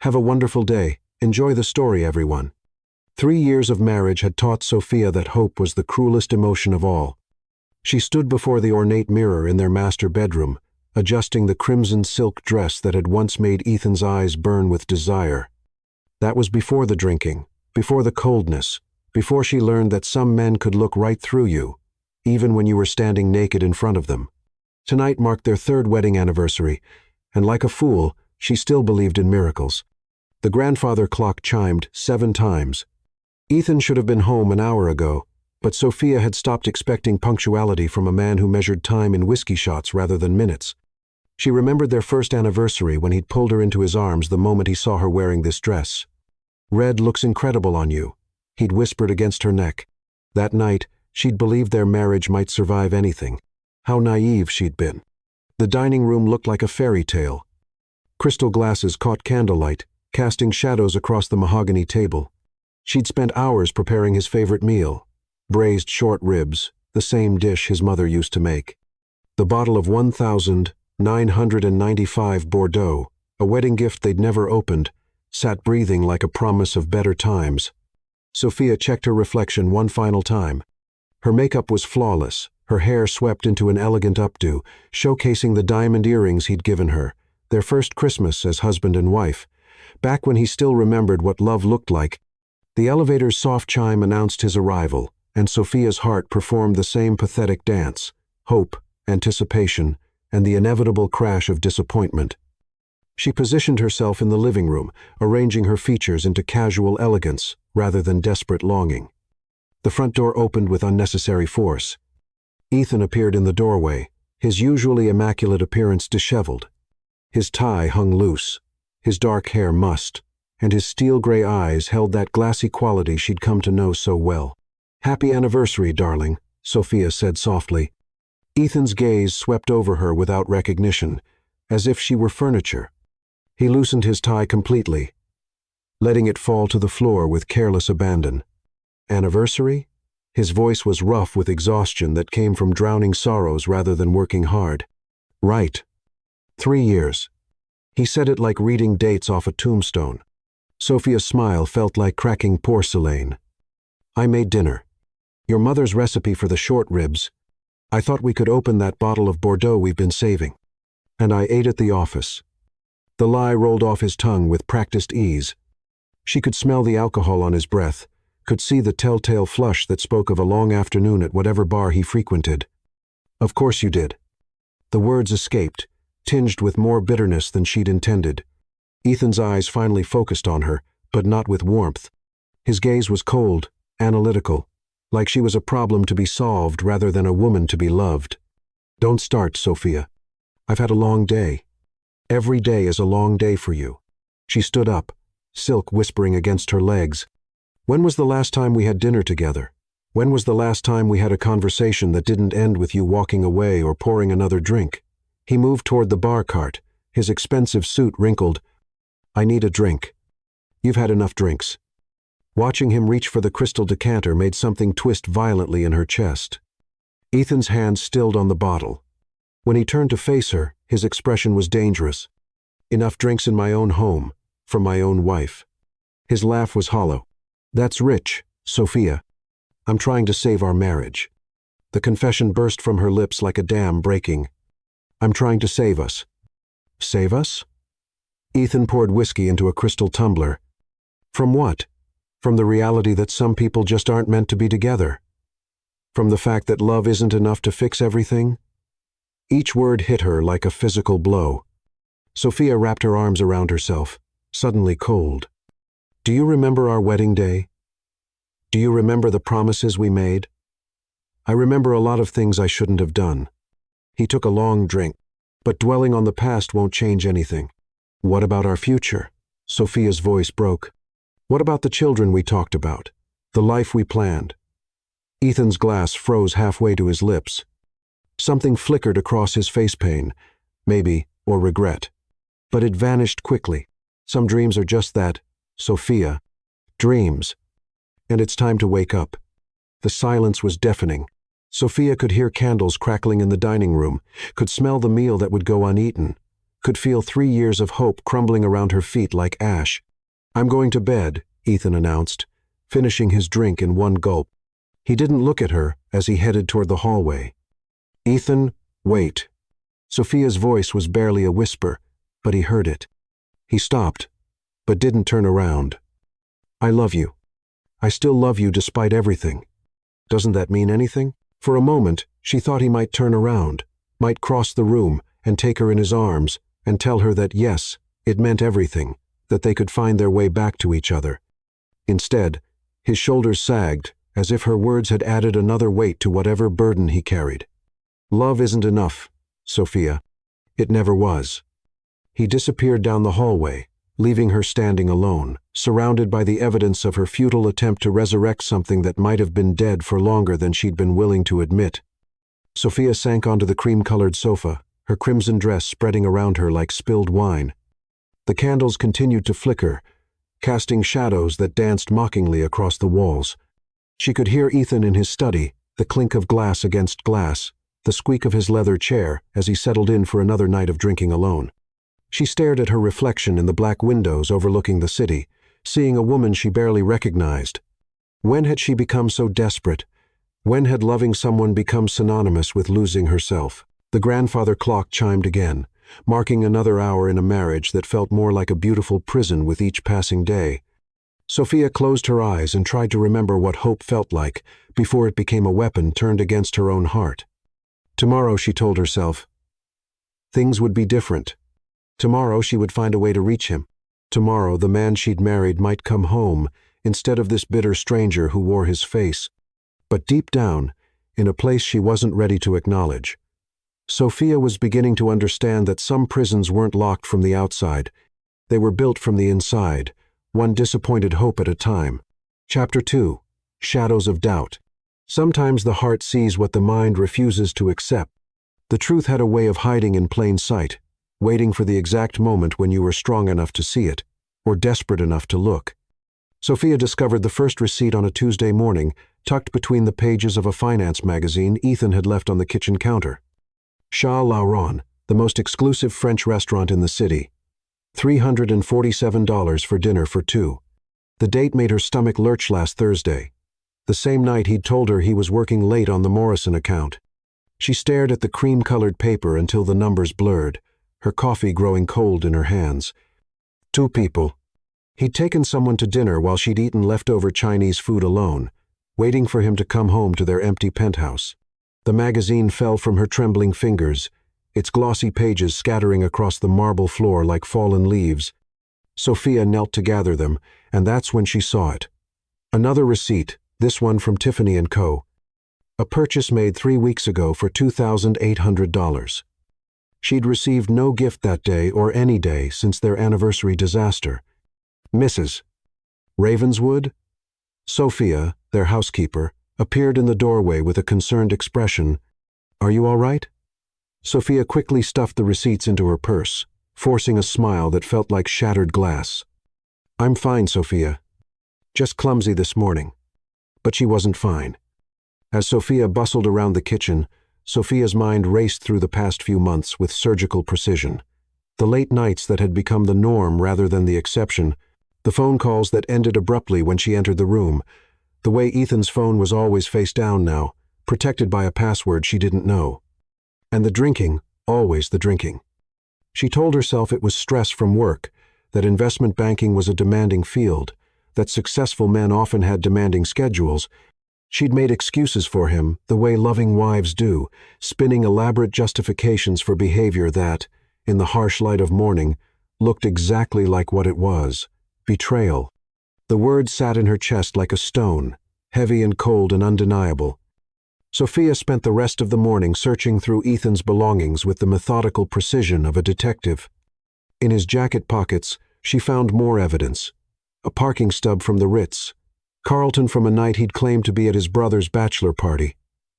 Have a wonderful day. Enjoy the story, everyone. 3 years of marriage had taught Sophia that hope was the cruelest emotion of all. She stood before the ornate mirror in their master bedroom, adjusting the crimson silk dress that had once made Ethan's eyes burn with desire. That was before the drinking, before the coldness, before she learned that some men could look right through you, even when you were standing naked in front of them. Tonight marked their 3rd wedding anniversary, and like a fool, she still believed in miracles. The grandfather clock chimed 7 times. Ethan should have been home an hour ago, but Sophia had stopped expecting punctuality from a man who measured time in whiskey shots rather than minutes. She remembered their first anniversary when he'd pulled her into his arms the moment he saw her wearing this dress. "Red looks incredible on you," he'd whispered against her neck. That night, she'd believed their marriage might survive anything. How naive she'd been. The dining room looked like a fairy tale. Crystal glasses caught candlelight, casting shadows across the mahogany table. She'd spent hours preparing his favorite meal, braised short ribs, the same dish his mother used to make. The bottle of 1,995 Bordeaux, a wedding gift they'd never opened, sat breathing like a promise of better times. Sophia checked her reflection one final time. Her makeup was flawless, her hair swept into an elegant updo, showcasing the diamond earrings he'd given her, their first Christmas as husband and wife, back when he still remembered what love looked like. The elevator's soft chime announced his arrival, and Sophia's heart performed the same pathetic dance: hope, anticipation, and the inevitable crash of disappointment. She positioned herself in the living room, arranging her features into casual elegance rather than desperate longing. The front door opened with unnecessary force. Ethan appeared in the doorway, his usually immaculate appearance disheveled. His tie hung loose, his dark hair mussed, and his steel-gray eyes held that glassy quality she'd come to know so well. "Happy anniversary, darling," Sophia said softly. Ethan's gaze swept over her without recognition, as if she were furniture. He loosened his tie completely, letting it fall to the floor with careless abandon. "Anniversary?" His voice was rough with exhaustion that came from drowning sorrows rather than working hard. "Right. 3 years." He said it like reading dates off a tombstone. Sophia's smile felt like cracking porcelain. "I made dinner. Your mother's recipe for the short ribs. I thought we could open that bottle of Bordeaux we've been saving. And I ate at the office." The lie rolled off his tongue with practiced ease. She could smell the alcohol on his breath, could see the telltale flush that spoke of a long afternoon at whatever bar he frequented. "Of course you did." The words escaped, tinged with more bitterness than she'd intended. Ethan's eyes finally focused on her, but not with warmth. His gaze was cold, analytical, like she was a problem to be solved rather than a woman to be loved. "Don't start, Sophia. I've had a long day. Every day is a long day for you." She stood up, silk whispering against her legs. "When was the last time we had dinner together? When was the last time we had a conversation that didn't end with you walking away or pouring another drink?" He moved toward the bar cart, his expensive suit wrinkled. "I need a drink." "You've had enough drinks." Watching him reach for the crystal decanter made something twist violently in her chest. Ethan's hand stilled on the bottle. When he turned to face her, his expression was dangerous. "Enough drinks in my own home, from my own wife." His laugh was hollow. "That's rich, Sophia. I'm trying to save our marriage." The confession burst from her lips like a dam breaking. "I'm trying to save us." "Save us?" Ethan poured whiskey into a crystal tumbler. "From what? From the reality that some people just aren't meant to be together? From the fact that love isn't enough to fix everything?" Each word hit her like a physical blow. Sophia wrapped her arms around herself, suddenly cold. "Do you remember our wedding day? Do you remember the promises we made?" "I remember a lot of things I shouldn't have done." He took a long drink. "But dwelling on the past won't change anything." "What about our future?" Sophia's voice broke. "What about the children we talked about? The life we planned?" Ethan's glass froze halfway to his lips. Something flickered across his face pain, maybe, or regret. But it vanished quickly. Some dreams are just that, Sophia. Dreams. And it's time to wake up. The silence was deafening. Sophia could hear candles crackling in the dining room, could smell the meal that would go uneaten, could feel 3 years of hope crumbling around her feet like ash. "I'm going to bed," Ethan announced, finishing his drink in one gulp. He didn't look at her as he headed toward the hallway. "Ethan, wait." Sophia's voice was barely a whisper, but he heard it. He stopped, but didn't turn around. "I love you. I still love you despite everything. Doesn't that mean anything?" For a moment, she thought he might turn around, might cross the room and take her in his arms and tell her that yes, it meant everything, that they could find their way back to each other. Instead, his shoulders sagged, as if her words had added another weight to whatever burden he carried. "Love isn't enough, Sophia. It never was." He disappeared down the hallway, leaving her standing alone, surrounded by the evidence of her futile attempt to resurrect something that might have been dead for longer than she'd been willing to admit. Sophia sank onto the cream-colored sofa, her crimson dress spreading around her like spilled wine. The candles continued to flicker, casting shadows that danced mockingly across the walls. She could hear Ethan in his study, the clink of glass against glass, the squeak of his leather chair as he settled in for another night of drinking alone. She stared at her reflection in the black windows overlooking the city, seeing a woman she barely recognized. When had she become so desperate? When had loving someone become synonymous with losing herself? The grandfather clock chimed again, marking another hour in a marriage that felt more like a beautiful prison with each passing day. Sophia closed her eyes and tried to remember what hope felt like before it became a weapon turned against her own heart. Tomorrow, she told herself, things would be different. Tomorrow she would find a way to reach him. Tomorrow the man she'd married might come home instead of this bitter stranger who wore his face. But deep down, in a place she wasn't ready to acknowledge, Sophia was beginning to understand that some prisons weren't locked from the outside. They were built from the inside, one disappointed hope at a time. Chapter 2. Shadows of Doubt. Sometimes the heart sees what the mind refuses to accept. The truth had a way of hiding in plain sight, waiting for the exact moment when you were strong enough to see it, or desperate enough to look. Sophia discovered the first receipt on a Tuesday morning, tucked between the pages of a finance magazine Ethan had left on the kitchen counter. Chat Lauron, the most exclusive French restaurant in the city. $347 for dinner for two. The date made her stomach lurch last Thursday, the same night he'd told her he was working late on the Morrison account. She stared at the cream-colored paper until the numbers blurred, her coffee growing cold in her hands. 2 people. He'd taken someone to dinner while she'd eaten leftover Chinese food alone, waiting for him to come home to their empty penthouse. The magazine fell from her trembling fingers, its glossy pages scattering across the marble floor like fallen leaves. Sophia knelt to gather them, and that's when she saw it. Another receipt, this one from Tiffany & Co. A purchase made 3 weeks ago for $2,800. She'd received no gift that day or any day since their anniversary disaster. Mrs. Ravenswood? Sophia, their housekeeper, appeared in the doorway with a concerned expression. "Are you all right?" Sophia quickly stuffed the receipts into her purse, forcing a smile that felt like shattered glass. "I'm fine, Sophia. Just clumsy this morning." But she wasn't fine. As Sophia bustled around the kitchen, Sophia's mind raced through the past few months with surgical precision. The late nights that had become the norm rather than the exception, the phone calls that ended abruptly when she entered the room, the way Ethan's phone was always face down now, protected by a password she didn't know. And the drinking, always the drinking. She told herself it was stress from work, that investment banking was a demanding field, that successful men often had demanding schedules. She'd made excuses for him, the way loving wives do, spinning elaborate justifications for behavior that, in the harsh light of morning, looked exactly like what it was: betrayal. The word sat in her chest like a stone, heavy and cold and undeniable. Sophia spent the rest of the morning searching through Ethan's belongings with the methodical precision of a detective. In his jacket pockets, she found more evidence. A parking stub from the Ritz, Carlton from a night he'd claimed to be at his brother's bachelor party,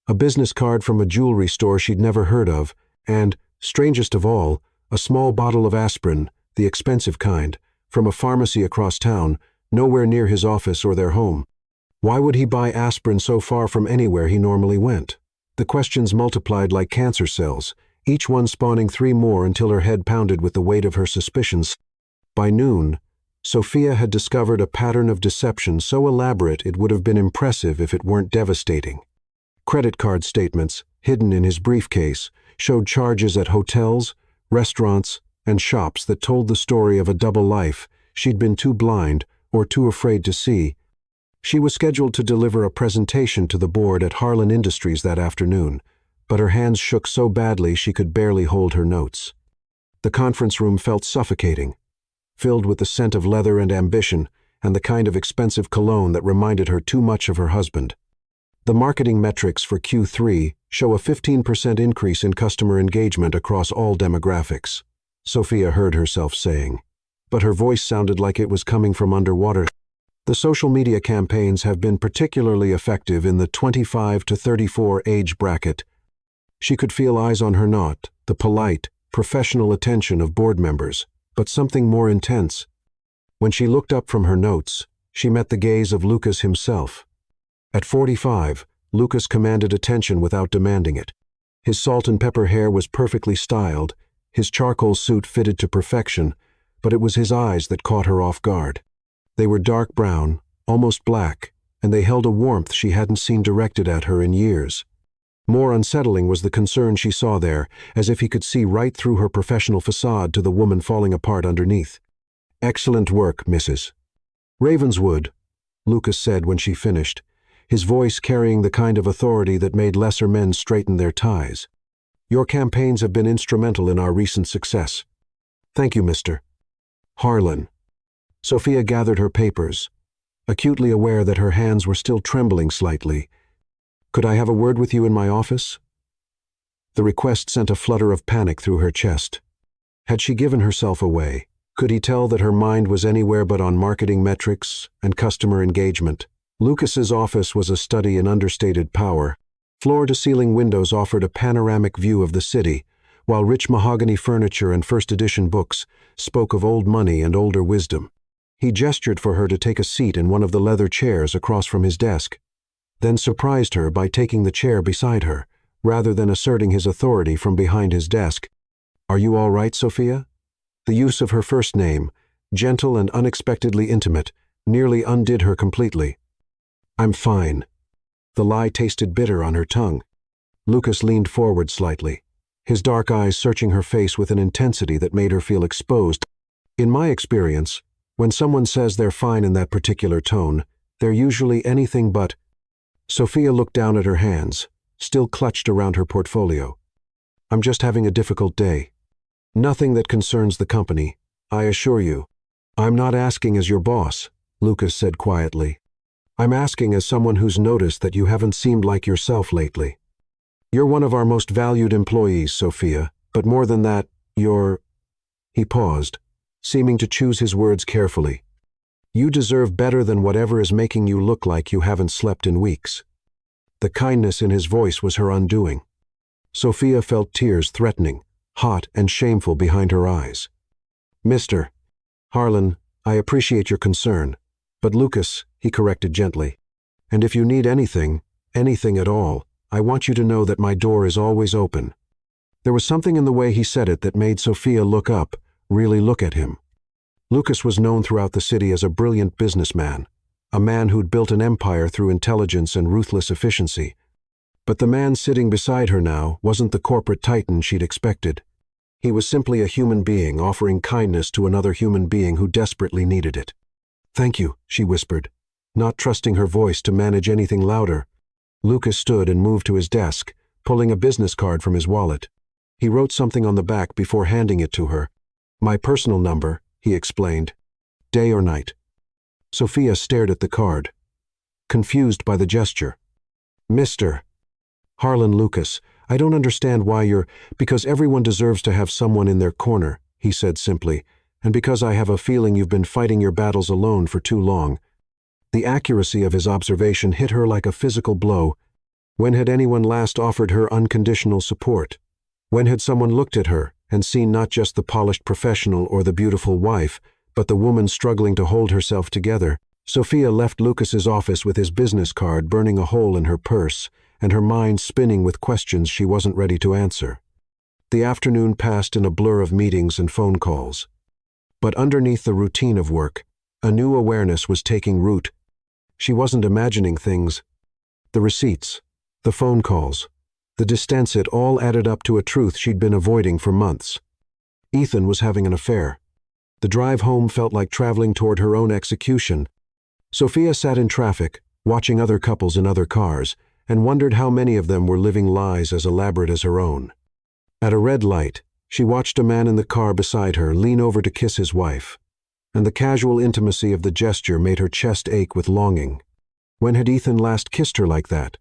a business card from a jewelry store she'd never heard of, and, strangest of all, a small bottle of aspirin, the expensive kind, from a pharmacy across town, nowhere near his office or their home. Why would he buy aspirin so far from anywhere he normally went? The questions multiplied like cancer cells, each one spawning 3 more until her head pounded with the weight of her suspicions. By noon, Sophia had discovered a pattern of deception so elaborate it would have been impressive if it weren't devastating. Credit card statements, hidden in his briefcase, showed charges at hotels, restaurants, and shops that told the story of a double life she'd been too blind or too afraid to see. She was scheduled to deliver a presentation to the board at Harlan Industries that afternoon, but her hands shook so badly she could barely hold her notes. The conference room felt suffocating, filled with the scent of leather and ambition and the kind of expensive cologne that reminded her too much of her husband. The marketing metrics for Q3 show a 15% increase in customer engagement across all demographics, Sophia heard herself saying, but her voice sounded like it was coming from underwater. The social media campaigns have been particularly effective in the 25 to 34 age bracket. She could feel eyes on her, not the polite, professional attention of board members, but something more intense. When she looked up from her notes, she met the gaze of Lucas himself. At 45, Lucas commanded attention without demanding it. His salt and pepper hair was perfectly styled, his charcoal suit fitted to perfection, but it was his eyes that caught her off guard. They were dark brown, almost black, and they held a warmth she hadn't seen directed at her in years. More unsettling was the concern she saw there, as if he could see right through her professional facade to the woman falling apart underneath. "Excellent work, Mrs. Ravenswood," Lucas said when she finished, his voice carrying the kind of authority that made lesser men straighten their ties. "Your campaigns have been instrumental in our recent success." "Thank you, Mr. Harlan." Sophia gathered her papers, acutely aware that her hands were still trembling slightly. "Could I have a word with you in my office?" The request sent a flutter of panic through her chest. Had she given herself away? Could he tell that her mind was anywhere but on marketing metrics and customer engagement? Lucas's office was a study in understated power. Floor-to-ceiling windows offered a panoramic view of the city, while rich mahogany furniture and first-edition books spoke of old money and older wisdom. He gestured for her to take a seat in one of the leather chairs across from his desk, then surprised her by taking the chair beside her, rather than asserting his authority from behind his desk. "Are you all right, Sophia?" The use of her first name, gentle and unexpectedly intimate, nearly undid her completely. "I'm fine." The lie tasted bitter on her tongue. Lucas leaned forward slightly, his dark eyes searching her face with an intensity that made her feel exposed. "In my experience, when someone says they're fine in that particular tone, they're usually anything but—" Sophia looked down at her hands, still clutched around her portfolio. "I'm just having a difficult day. Nothing that concerns the company, I assure you." "I'm not asking as your boss," Lucas said quietly. "I'm asking as someone who's noticed that you haven't seemed like yourself lately. You're one of our most valued employees, Sophia, but more than that, you're—" He paused, seeming to choose his words carefully. "You deserve better than whatever is making you look like you haven't slept in weeks." The kindness in his voice was her undoing. Sophia felt tears threatening, hot and shameful behind her eyes. "Mr. Harlan, I appreciate your concern, but Lucas," he corrected gently, "and if you need anything at all, I want you to know that my door is always open." There was something in the way he said it that made Sophia look up, really look at him. Lucas was known throughout the city as a brilliant businessman, a man who'd built an empire through intelligence and ruthless efficiency. But the man sitting beside her now wasn't the corporate titan she'd expected. He was simply a human being offering kindness to another human being who desperately needed it. "Thank you," she whispered, not trusting her voice to manage anything louder. Lucas stood and moved to his desk, pulling a business card from his wallet. He wrote something on the back before handing it to her. "My personal number," he explained. "Day or night." Sophia stared at the card, confused by the gesture. "Mr. Harlan Lucas, I don't understand why you're—" "Because everyone deserves to have someone in their corner," he said simply, "and because I have a feeling you've been fighting your battles alone for too long." The accuracy of his observation hit her like a physical blow. When had anyone last offered her unconditional support? When had someone looked at her and seen not just the polished professional or the beautiful wife, but the woman struggling to hold herself together? Sophia left Lucas's office with his business card burning a hole in her purse, and her mind spinning with questions she wasn't ready to answer. The afternoon passed in a blur of meetings and phone calls. But underneath the routine of work, a new awareness was taking root. She wasn't imagining things. The receipts, the phone calls, the distance, it all added up to a truth she'd been avoiding for months. Ethan was having an affair. The drive home felt like traveling toward her own execution. Sophia sat in traffic, watching other couples in other cars, and wondered how many of them were living lies as elaborate as her own. At a red light, she watched a man in the car beside her lean over to kiss his wife, and the casual intimacy of the gesture made her chest ache with longing. When had Ethan last kissed her like that?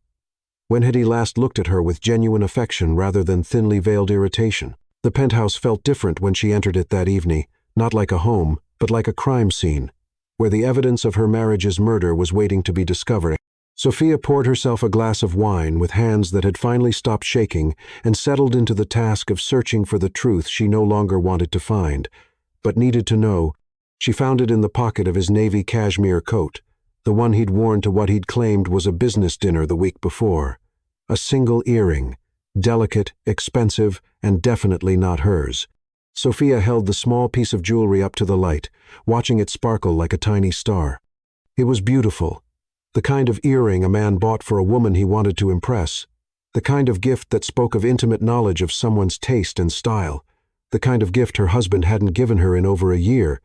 When had he last looked at her with genuine affection rather than thinly veiled irritation? The penthouse felt different when she entered it that evening, not like a home, but like a crime scene, where the evidence of her marriage's murder was waiting to be discovered. Sophia poured herself a glass of wine with hands that had finally stopped shaking and settled into the task of searching for the truth she no longer wanted to find, but needed to know. She found it in the pocket of his navy cashmere coat, the one he'd worn to what he'd claimed was a business dinner the week before. A single earring, delicate, expensive, and definitely not hers. Sophia held the small piece of jewelry up to the light, watching it sparkle like a tiny star. It was beautiful. The kind of earring a man bought for a woman he wanted to impress. The kind of gift that spoke of intimate knowledge of someone's taste and style. The kind of gift her husband hadn't given her in over a year.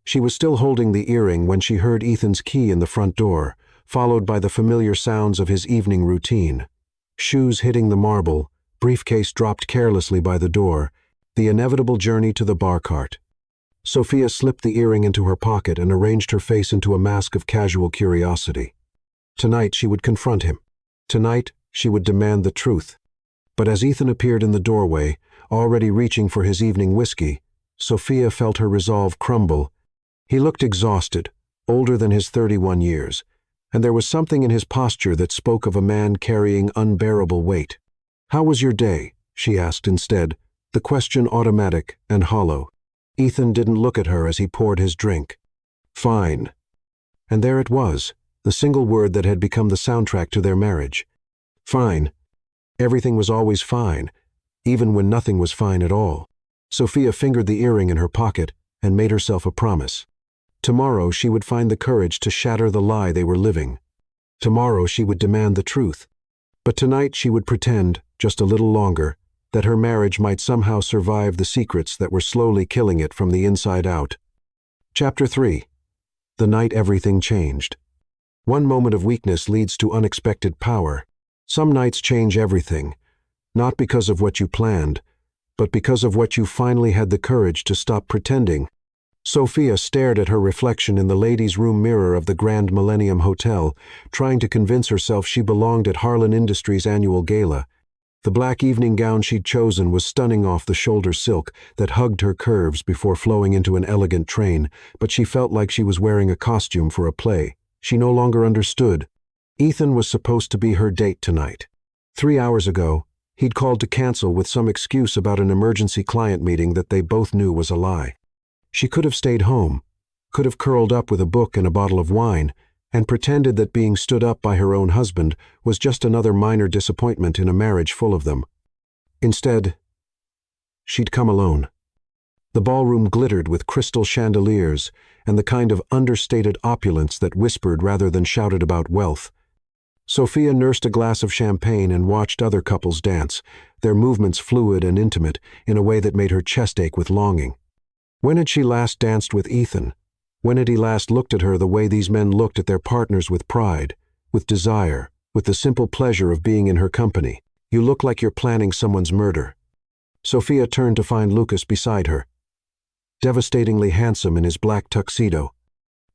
She was still holding the earring when she heard Ethan's key in the front door, followed by the familiar sounds of his evening routine. Shoes hitting the marble, briefcase dropped carelessly by the door, the inevitable journey to the bar cart. Sophia slipped the earring into her pocket and arranged her face into a mask of casual curiosity. Tonight she would confront him. Tonight she would demand the truth. But as Ethan appeared in the doorway, already reaching for his evening whiskey, Sophia felt her resolve crumble. He looked exhausted, older than his 31 years, and there was something in his posture that spoke of a man carrying unbearable weight. "How was your day?" she asked instead, the question automatic and hollow. Ethan didn't look at her as he poured his drink. "Fine." And there it was, the single word that had become the soundtrack to their marriage. Fine. Everything was always fine, even when nothing was fine at all. Sophia fingered the earring in her pocket and made herself a promise. Tomorrow she would find the courage to shatter the lie they were living. Tomorrow she would demand the truth. But tonight she would pretend, just a little longer, that her marriage might somehow survive the secrets that were slowly killing it from the inside out. Chapter 3. The night everything changed. One moment of weakness leads to unexpected power. Some nights change everything, not because of what you planned, but because of what you finally had the courage to stop pretending. Sophia stared at her reflection in the ladies' room mirror of the Grand Millennium Hotel, trying to convince herself she belonged at Harlan Industries' annual gala. The black evening gown she'd chosen was stunning off-the-shoulder silk that hugged her curves before flowing into an elegant train, but she felt like she was wearing a costume for a play. She no longer understood. Ethan was supposed to be her date tonight. 3 hours ago, he'd called to cancel with some excuse about an emergency client meeting that they both knew was a lie. She could have stayed home, could have curled up with a book and a bottle of wine, and pretended that being stood up by her own husband was just another minor disappointment in a marriage full of them. Instead, she'd come alone. The ballroom glittered with crystal chandeliers and the kind of understated opulence that whispered rather than shouted about wealth. Sophia nursed a glass of champagne and watched other couples dance, their movements fluid and intimate in a way that made her chest ache with longing. When had she last danced with Ethan? When had he last looked at her the way these men looked at their partners, with pride, with desire, with the simple pleasure of being in her company? "You look like you're planning someone's murder." Sophia turned to find Lucas beside her, devastatingly handsome in his black tuxedo.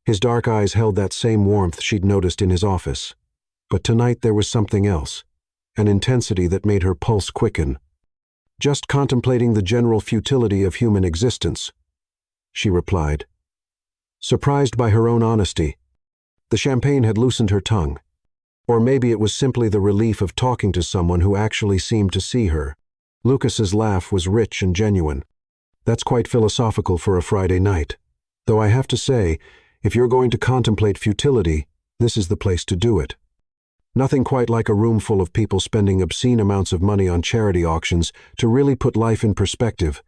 His dark eyes held that same warmth she'd noticed in his office. But tonight there was something else, an intensity that made her pulse quicken. "Just contemplating the general futility of human existence," she replied. Surprised by her own honesty, the champagne had loosened her tongue. Or maybe it was simply the relief of talking to someone who actually seemed to see her. Lucas's laugh was rich and genuine. "That's quite philosophical for a Friday night. Though I have to say, if you're going to contemplate futility, this is the place to do it." Nothing quite like a room full of people spending obscene amounts of money on charity auctions to really put life in perspective.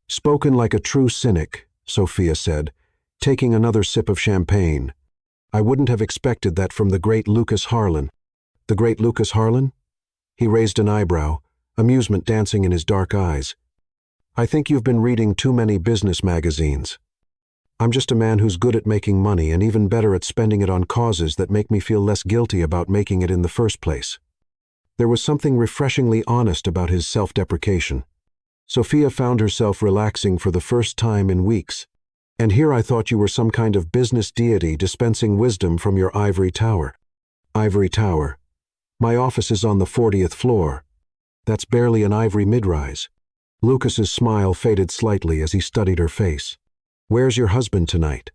Spoken like a true cynic, Sophia said, taking another sip of champagne. I wouldn't have expected that from the great Lucas Harlan. The great Lucas Harlan? He raised an eyebrow, amusement dancing in his dark eyes. I think you've been reading too many business magazines. I'm just a man who's good at making money and even better at spending it on causes that make me feel less guilty about making it in the first place. There was something refreshingly honest about his self-deprecation. Sophia found herself relaxing for the first time in weeks. And here I thought you were some kind of business deity dispensing wisdom from your ivory tower. Ivory tower. My office is on the 40th floor. That's barely an ivory mid-rise. Lucas's smile faded slightly as he studied her face. Where's your husband tonight?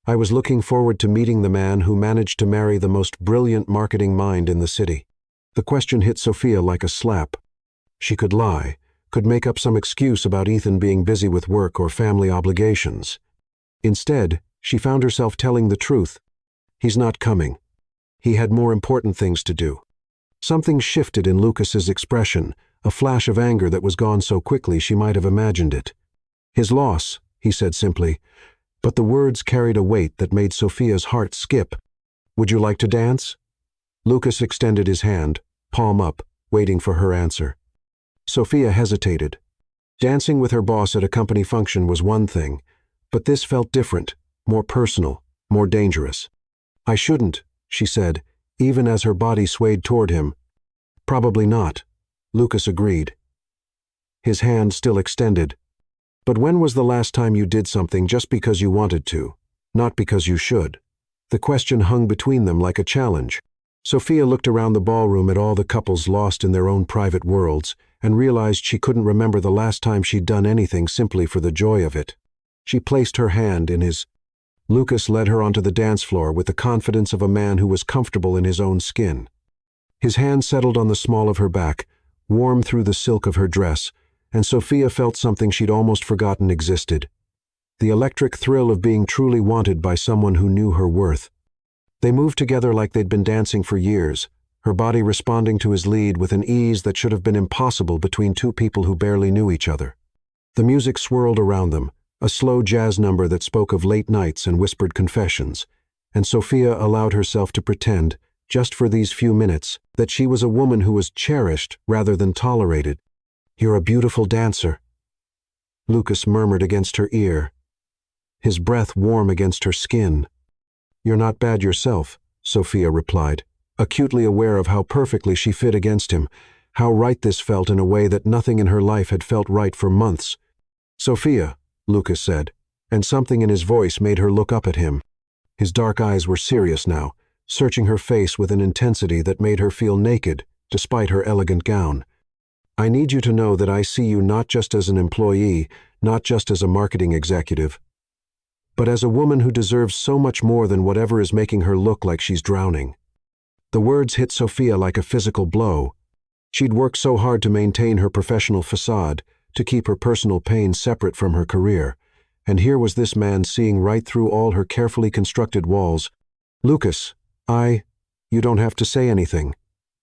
I was looking forward to meeting the man who managed to marry the most brilliant marketing mind in the city. The question hit Sophia like a slap. She could lie, could make up some excuse about Ethan being busy with work or family obligations. Instead, she found herself telling the truth. He's not coming. He had more important things to do. Something shifted in Lucas's expression, a flash of anger that was gone so quickly she might have imagined it. His loss, he said simply, but the words carried a weight that made Sophia's heart skip. Would you like to dance? Lucas extended his hand, palm up, waiting for her answer. Sophia hesitated. Dancing with her boss at a company function was one thing, but this felt different, more personal, more dangerous. I shouldn't, she said, even as her body swayed toward him. Probably not, Lucas agreed. His hand still extended. But when was the last time you did something just because you wanted to, not because you should? The question hung between them like a challenge. Sophia looked around the ballroom at all the couples lost in their own private worlds and realized she couldn't remember the last time she'd done anything simply for the joy of it. She placed her hand in his. Lucas led her onto the dance floor with the confidence of a man who was comfortable in his own skin. His hand settled on the small of her back, warm through the silk of her dress, and Sophia felt something she'd almost forgotten existed. The electric thrill of being truly wanted by someone who knew her worth. They moved together like they'd been dancing for years, her body responding to his lead with an ease that should have been impossible between two people who barely knew each other. The music swirled around them, a slow jazz number that spoke of late nights and whispered confessions, and Sophia allowed herself to pretend, just for these few minutes, that she was a woman who was cherished rather than tolerated. You're a beautiful dancer, Lucas murmured against her ear, his breath warm against her skin. You're not bad yourself, Sophia replied, acutely aware of how perfectly she fit against him, how right this felt in a way that nothing in her life had felt right for months. Sophia, Lucas said, and something in his voice made her look up at him. His dark eyes were serious now, searching her face with an intensity that made her feel naked, despite her elegant gown. I need you to know that I see you not just as an employee, not just as a marketing executive, but as a woman who deserves so much more than whatever is making her look like she's drowning. The words hit Sophia like a physical blow. She'd worked so hard to maintain her professional facade, to keep her personal pain separate from her career, and here was this man seeing right through all her carefully constructed walls. Lucas, you don't have to say anything,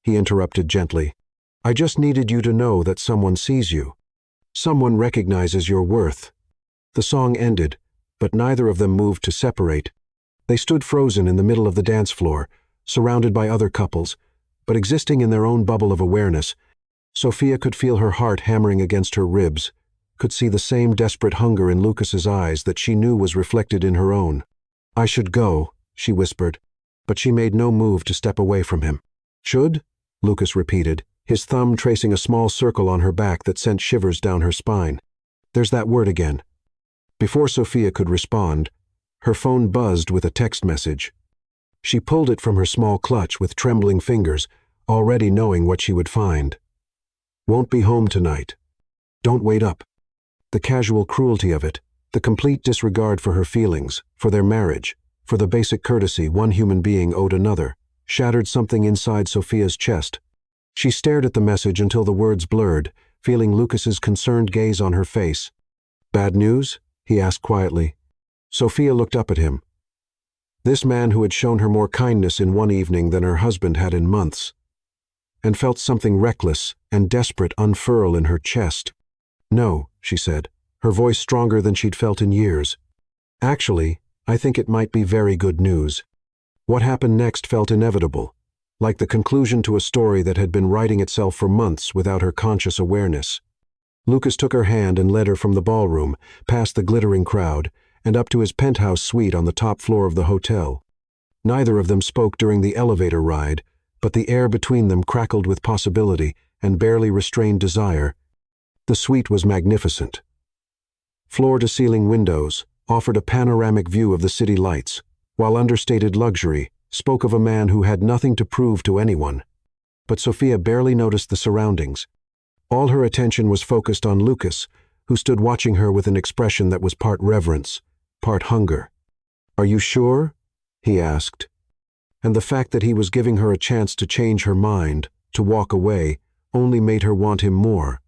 he interrupted gently. I just needed you to know that someone sees you. Someone recognizes your worth. The song ended, but neither of them moved to separate. They stood frozen in the middle of the dance floor, surrounded by other couples, but existing in their own bubble of awareness. Sophia could feel her heart hammering against her ribs, could see the same desperate hunger in Lucas's eyes that she knew was reflected in her own. I should go, she whispered, but she made no move to step away from him. Should? Lucas repeated, his thumb tracing a small circle on her back that sent shivers down her spine. There's that word again. Before Sophia could respond, her phone buzzed with a text message. She pulled it from her small clutch with trembling fingers, already knowing what she would find. Won't be home tonight. Don't wait up. The casual cruelty of it, the complete disregard for her feelings, for their marriage, for the basic courtesy one human being owed another, shattered something inside Sophia's chest. She stared at the message until the words blurred, feeling Lucas's concerned gaze on her face. Bad news? He asked quietly. Sophia looked up at him. This man who had shown her more kindness in one evening than her husband had in months, and felt something reckless and desperate unfurl in her chest. "No," she said, her voice stronger than she'd felt in years. "Actually, I think it might be very good news." What happened next felt inevitable, like the conclusion to a story that had been writing itself for months without her conscious awareness. Lucas took her hand and led her from the ballroom, past the glittering crowd, and up to his penthouse suite on the top floor of the hotel. Neither of them spoke during the elevator ride, but the air between them crackled with possibility and barely restrained desire. The suite was magnificent. Floor-to-ceiling windows offered a panoramic view of the city lights, while understated luxury spoke of a man who had nothing to prove to anyone. But Sophia barely noticed the surroundings. All her attention was focused on Lucas, who stood watching her with an expression that was part reverence, part hunger. "Are you sure?" he asked. And the fact that he was giving her a chance to change her mind, to walk away, only made her want him more.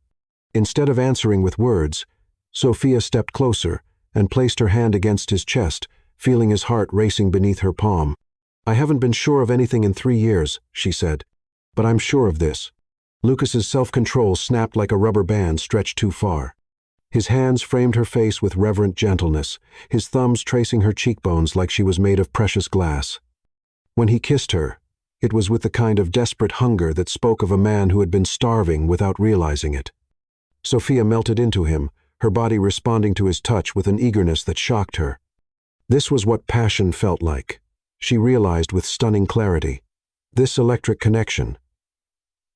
Instead of answering with words, Sophia stepped closer and placed her hand against his chest, feeling his heart racing beneath her palm. "I haven't been sure of anything in 3 years," she said, "but I'm sure of this." Lucas's self-control snapped like a rubber band stretched too far. His hands framed her face with reverent gentleness, his thumbs tracing her cheekbones like she was made of precious glass. When he kissed her, it was with the kind of desperate hunger that spoke of a man who had been starving without realizing it. Sophia melted into him, her body responding to his touch with an eagerness that shocked her. This was what passion felt like, she realized with stunning clarity. This electric connection,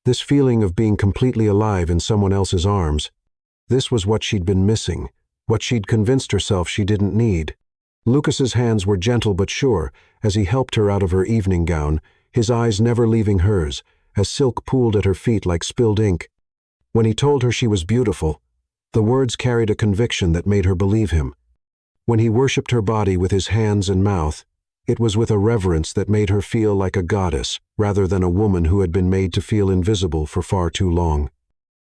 this feeling of being completely alive in someone else's arms, this was what she'd been missing, what she'd convinced herself she didn't need. Lucas's hands were gentle but sure as he helped her out of her evening gown, his eyes never leaving hers, as silk pooled at her feet like spilled ink. When he told her she was beautiful, the words carried a conviction that made her believe him. When he worshipped her body with his hands and mouth, it was with a reverence that made her feel like a goddess rather than a woman who had been made to feel invisible for far too long.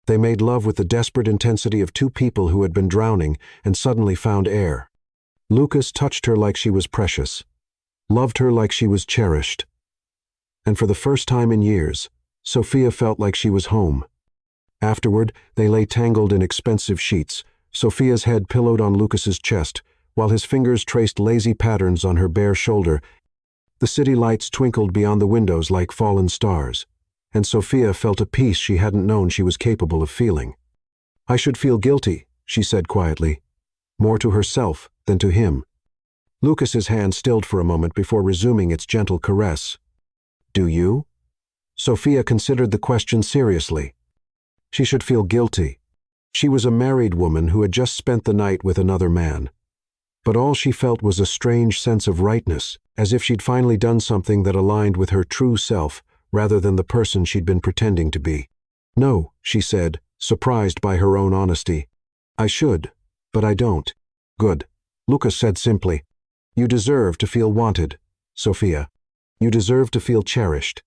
They made love with the desperate intensity of two people who had been drowning and suddenly found air. Lucas touched her like she was precious, loved her like she was cherished. And for the first time in years, Sophia felt like she was home. Afterward, they lay tangled in expensive sheets, Sophia's head pillowed on Lucas's chest, while his fingers traced lazy patterns on her bare shoulder. The city lights twinkled beyond the windows like fallen stars, and Sophia felt a peace she hadn't known she was capable of feeling. "I should feel guilty," she said quietly, more to herself than to him. Lucas's hand stilled for a moment before resuming its gentle caress. "Do you?" Sophia considered the question seriously. She should feel guilty. She was a married woman who had just spent the night with another man. But all she felt was a strange sense of rightness, as if she'd finally done something that aligned with her true self rather than the person she'd been pretending to be. "No," she said, surprised by her own honesty. "I should, but I don't." "Good," Lucas said simply. "You deserve to feel wanted, Sophia. You deserve to feel cherished."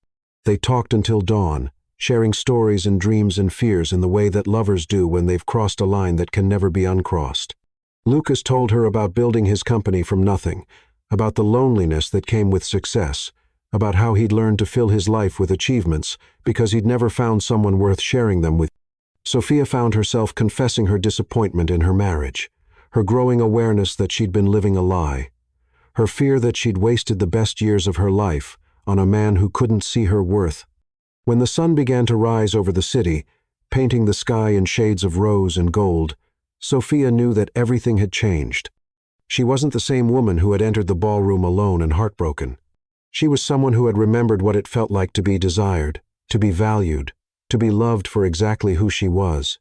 They talked until dawn, sharing stories and dreams and fears in the way that lovers do when they've crossed a line that can never be uncrossed. Lucas told her about building his company from nothing, about the loneliness that came with success, about how he'd learned to fill his life with achievements because he'd never found someone worth sharing them with. Sophia found herself confessing her disappointment in her marriage, her growing awareness that she'd been living a lie, her fear that she'd wasted the best years of her life on a man who couldn't see her worth. When the sun began to rise over the city, painting the sky in shades of rose and gold, Sophia knew that everything had changed. She wasn't the same woman who had entered the ballroom alone and heartbroken. She was someone who had remembered what it felt like to be desired, to be valued, to be loved for exactly who she was.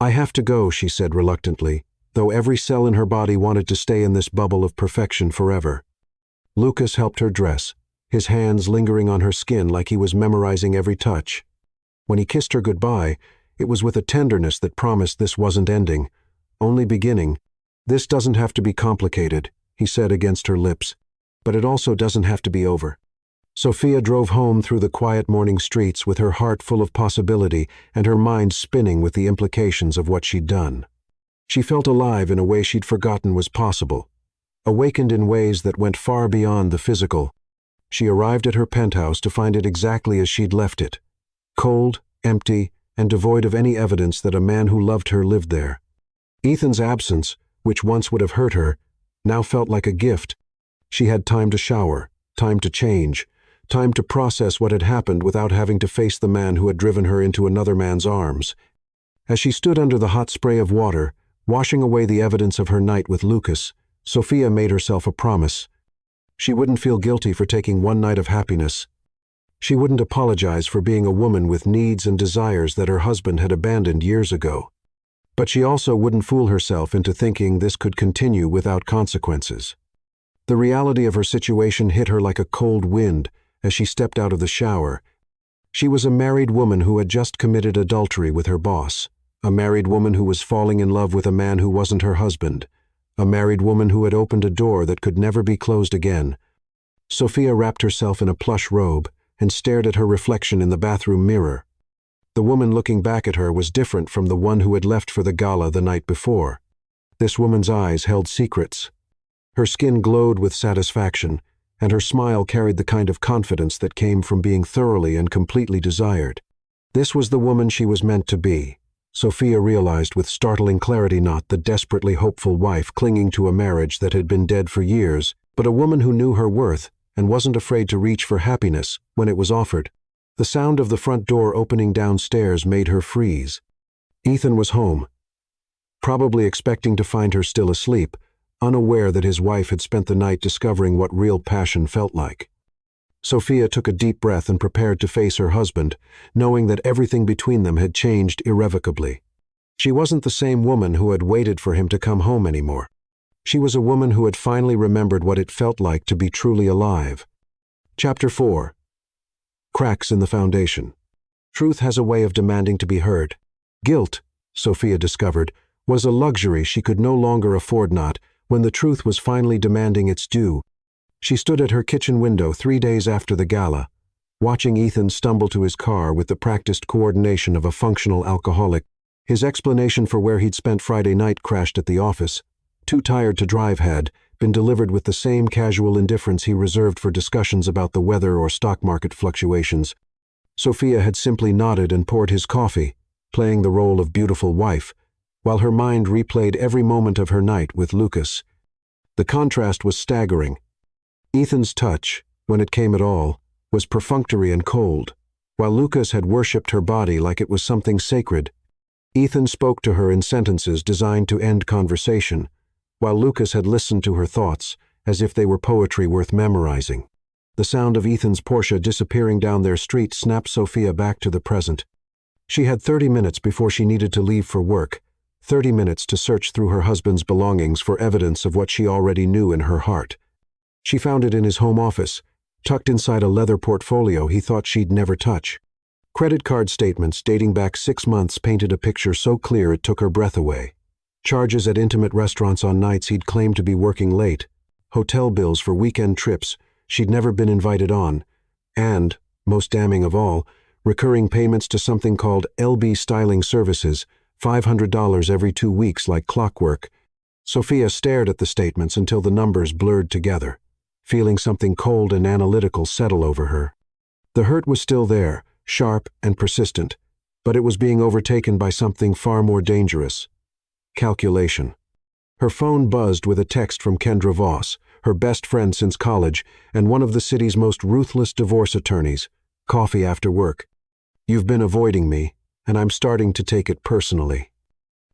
"I have to go," she said reluctantly, though every cell in her body wanted to stay in this bubble of perfection forever. Lucas helped her dress, his hands lingering on her skin like he was memorizing every touch. When he kissed her goodbye, it was with a tenderness that promised this wasn't ending, only beginning. "This doesn't have to be complicated," he said against her lips, "but it also doesn't have to be over." Sophia drove home through the quiet morning streets with her heart full of possibility and her mind spinning with the implications of what she'd done. She felt alive in a way she'd forgotten was possible. awakened in ways that went far beyond the physical. She arrived at her penthouse to find it exactly as she'd left it, cold, empty, and devoid of any evidence that a man who loved her lived there. Ethan's absence, which once would have hurt her, now felt like a gift. She had time to shower, time to change, time to process what had happened without having to face the man who had driven her into another man's arms. As she stood under the hot spray of water, washing away the evidence of her night with Lucas, Sophia made herself a promise. She wouldn't feel guilty for taking one night of happiness. She wouldn't apologize for being a woman with needs and desires that her husband had abandoned years ago. But she also wouldn't fool herself into thinking this could continue without consequences. The reality of her situation hit her like a cold wind as she stepped out of the shower. She was a married woman who had just committed adultery with her boss, a married woman who was falling in love with a man who wasn't her husband, a married woman who had opened a door that could never be closed again. Sophia wrapped herself in a plush robe and stared at her reflection in the bathroom mirror. The woman looking back at her was different from the one who had left for the gala the night before. This woman's eyes held secrets. Her skin glowed with satisfaction, and her smile carried the kind of confidence that came from being thoroughly and completely desired. This was the woman she was meant to be. Sophia realized with startling clarity, not the desperately hopeful wife clinging to a marriage that had been dead for years, but a woman who knew her worth and wasn't afraid to reach for happiness when it was offered. The sound of the front door opening downstairs made her freeze. Ethan was home, probably expecting to find her still asleep, unaware that his wife had spent the night discovering what real passion felt like. Sophia took a deep breath and prepared to face her husband, knowing that everything between them had changed irrevocably. She wasn't the same woman who had waited for him to come home anymore. She was a woman who had finally remembered what it felt like to be truly alive. Chapter 4. Cracks in the foundation. Truth has a way of demanding to be heard. Guilt, Sophia discovered, was a luxury she could no longer afford not when the truth was finally demanding its due. She stood at her kitchen window 3 days after the gala, watching Ethan stumble to his car with the practiced coordination of a functional alcoholic. His explanation for where he'd spent Friday night crashed at the office. Too tired to drive had been delivered with the same casual indifference he reserved for discussions about the weather or stock market fluctuations. Sophia had simply nodded and poured his coffee, playing the role of beautiful wife, while her mind replayed every moment of her night with Lucas. The contrast was staggering. Ethan's touch, when it came at all, was perfunctory and cold, while Lucas had worshipped her body like it was something sacred. Ethan spoke to her in sentences designed to end conversation, while Lucas had listened to her thoughts as if they were poetry worth memorizing. The sound of Ethan's Porsche disappearing down their street snapped Sophia back to the present. She had 30 minutes before she needed to leave for work, 30 minutes to search through her husband's belongings for evidence of what she already knew in her heart. She found it in his home office, tucked inside a leather portfolio he thought she'd never touch. Credit card statements dating back 6 months painted a picture so clear it took her breath away. Charges at intimate restaurants on nights he'd claimed to be working late, hotel bills for weekend trips she'd never been invited on, and, most damning of all, recurring payments to something called LB Styling Services, $500 every 2 weeks like clockwork. Sophia stared at the statements until the numbers blurred together, feeling something cold and analytical settle over her. The hurt was still there, sharp and persistent, but it was being overtaken by something far more dangerous. Calculation. Her phone buzzed with a text from Kendra Voss, her best friend since college and one of the city's most ruthless divorce attorneys. Coffee after work. "You've been avoiding me, and I'm starting to take it personally."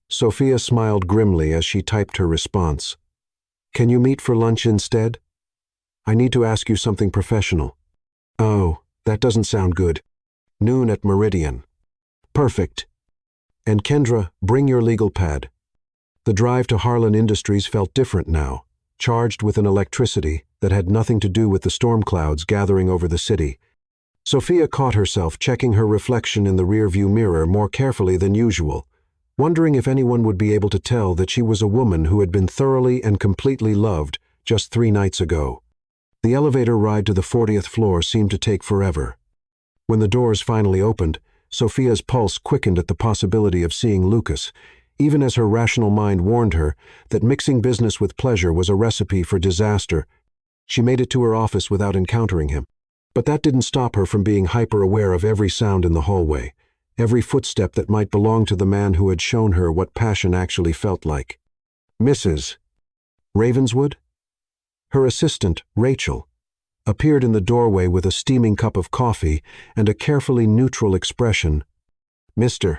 Sophia smiled grimly as she typed her response. "Can you meet for lunch instead? I need to ask you something professional." "Oh, that doesn't sound good. Noon at Meridian." "Perfect. And Kendra, bring your legal pad." The drive to Harlan Industries felt different now, charged with an electricity that had nothing to do with the storm clouds gathering over the city. Sophia caught herself checking her reflection in the rearview mirror more carefully than usual, wondering if anyone would be able to tell that she was a woman who had been thoroughly and completely loved just 3 nights ago. The elevator ride to the 40th floor seemed to take forever. When the doors finally opened, Sophia's pulse quickened at the possibility of seeing Lucas, even as her rational mind warned her that mixing business with pleasure was a recipe for disaster. She made it to her office without encountering him. But that didn't stop her from being hyper-aware of every sound in the hallway, every footstep that might belong to the man who had shown her what passion actually felt like. Mrs. Ravenswood? Her assistant, Rachel, appeared in the doorway with a steaming cup of coffee and a carefully neutral expression. Mr.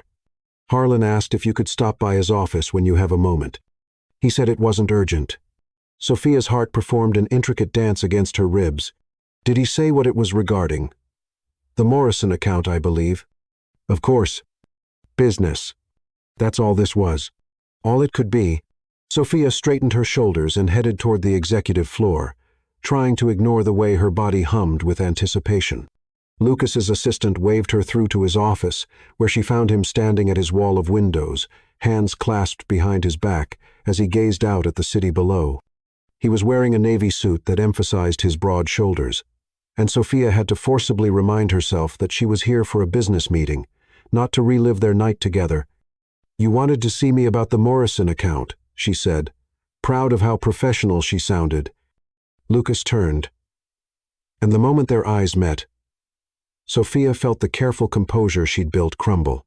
Harlan asked if you could stop by his office when you have a moment. He said it wasn't urgent. Sophia's heart performed an intricate dance against her ribs. Did he say what it was regarding? The Morrison account, I believe. Of course. Business. That's all this was. All it could be. Sophia straightened her shoulders and headed toward the executive floor, trying to ignore the way her body hummed with anticipation. Lucas's assistant waved her through to his office, where she found him standing at his wall of windows, hands clasped behind his back as he gazed out at the city below. He was wearing a navy suit that emphasized his broad shoulders, and Sophia had to forcibly remind herself that she was here for a business meeting, not to relive their night together. "You wanted to see me about the Morrison account," she said, proud of how professional she sounded. Lucas turned, and the moment their eyes met, Sophia felt the careful composure she'd built crumble.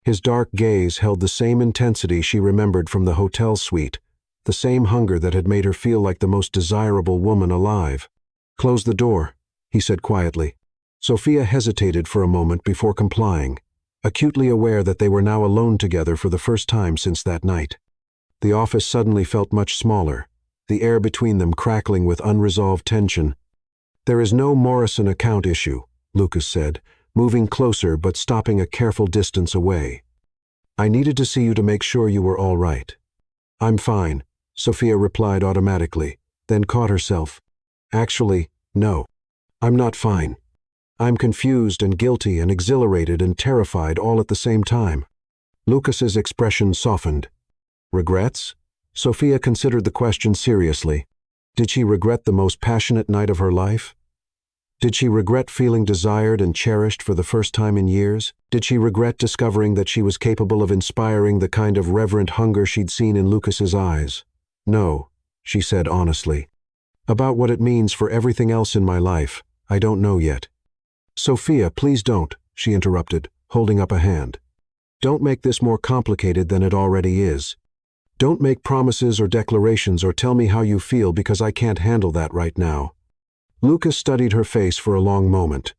His dark gaze held the same intensity she remembered from the hotel suite, the same hunger that had made her feel like the most desirable woman alive. "Close the door," he said quietly. Sophia hesitated for a moment before complying, acutely aware that they were now alone together for the first time since that night. The office suddenly felt much smaller, the air between them crackling with unresolved tension. "There is no Morrison account issue," Lucas said, moving closer but stopping a careful distance away. "I needed to see you to make sure you were all right." "I'm fine," Sophia replied automatically, then caught herself. "Actually, no. I'm not fine. I'm confused and guilty and exhilarated and terrified all at the same time." Lucas's expression softened. "Regrets?" Sophia considered the question seriously. Did she regret the most passionate night of her life? Did she regret feeling desired and cherished for the first time in years? Did she regret discovering that she was capable of inspiring the kind of reverent hunger she'd seen in Lucas's eyes? "No," she said honestly. "About what it means for everything else in my life, I don't know yet." "Sophia, please don't," she interrupted, holding up a hand. "Don't make this more complicated than it already is. Don't make promises or declarations or tell me how you feel because I can't handle that right now." Lucas studied her face for a long moment,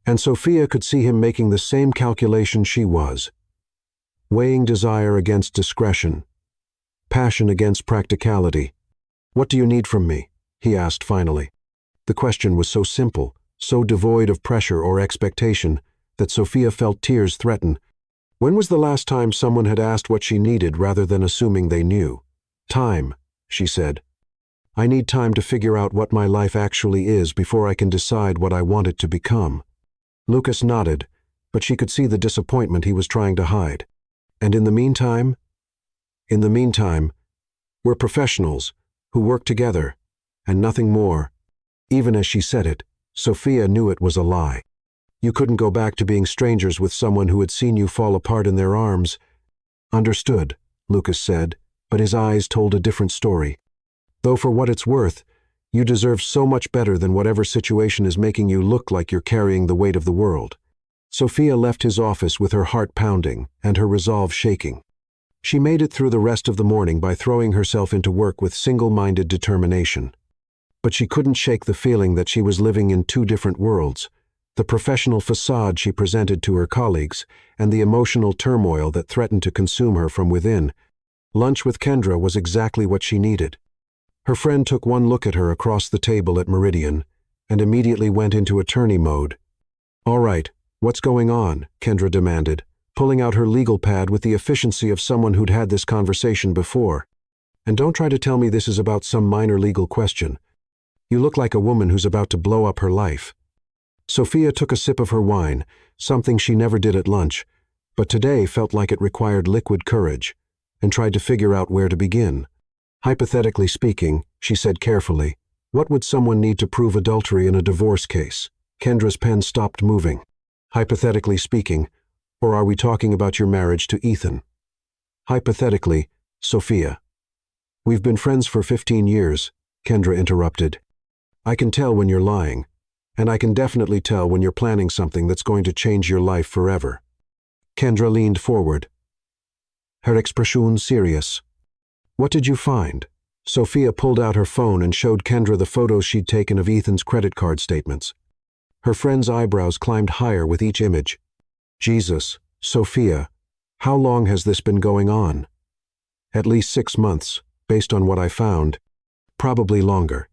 and Sophia could see him making the same calculation she was, weighing desire against discretion, passion against practicality. "What do you need from me?" he asked finally. The question was so simple, so devoid of pressure or expectation, that Sophia felt tears threaten. When was the last time someone had asked what she needed rather than assuming they knew? "Time," she said. "I need time to figure out what my life actually is before I can decide what I want it to become." Lucas nodded, but she could see the disappointment he was trying to hide. "And in the meantime?" "In the meantime, we're professionals who work together, and nothing more." Even as she said it, Sophia knew it was a lie. You couldn't go back to being strangers with someone who had seen you fall apart in their arms. "Understood," Lucas said, but his eyes told a different story. "Though for what it's worth, you deserve so much better than whatever situation is making you look like you're carrying the weight of the world." Sophia left his office with her heart pounding and her resolve shaking. She made it through the rest of the morning by throwing herself into work with single-minded determination. But she couldn't shake the feeling that she was living in two different worlds, the professional facade she presented to her colleagues and the emotional turmoil that threatened to consume her from within. Lunch with Kendra was exactly what she needed. Her friend took one look at her across the table at Meridian and immediately went into attorney mode. "All right, what's going on?" Kendra demanded, pulling out her legal pad with the efficiency of someone who'd had this conversation before. "And don't try to tell me this is about some minor legal question. You look like a woman who's about to blow up her life." Sophia took a sip of her wine, something she never did at lunch, but today felt like it required liquid courage, and tried to figure out where to begin. "Hypothetically speaking," she said carefully, "what would someone need to prove adultery in a divorce case?" Kendra's pen stopped moving. "Hypothetically speaking, or are we talking about your marriage to Ethan?" Hypothetically, Sophia. We've been friends for 15 years, Kendra interrupted. I can tell when you're lying, and I can definitely tell when you're planning something that's going to change your life forever. Kendra leaned forward, her expression serious. What did you find? Sophia pulled out her phone and showed Kendra the photos she'd taken of Ethan's credit card statements. Her friend's eyebrows climbed higher with each image. Jesus, Sophia, how long has this been going on? At least 6 months, based on what I found. Probably longer.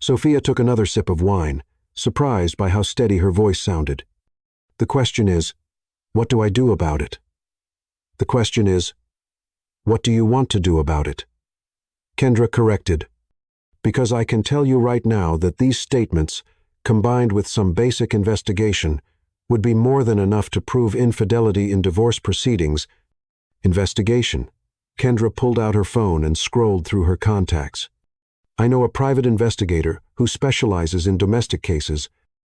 Sophia took another sip of wine, surprised by how steady her voice sounded. The question is, what do I do about it? The question is, what do you want to do about it? Kendra corrected. Because I can tell you right now that these statements, combined with some basic investigation, would be more than enough to prove infidelity in divorce proceedings. Investigation. Kendra pulled out her phone and scrolled through her contacts. I know a private investigator who specializes in domestic cases.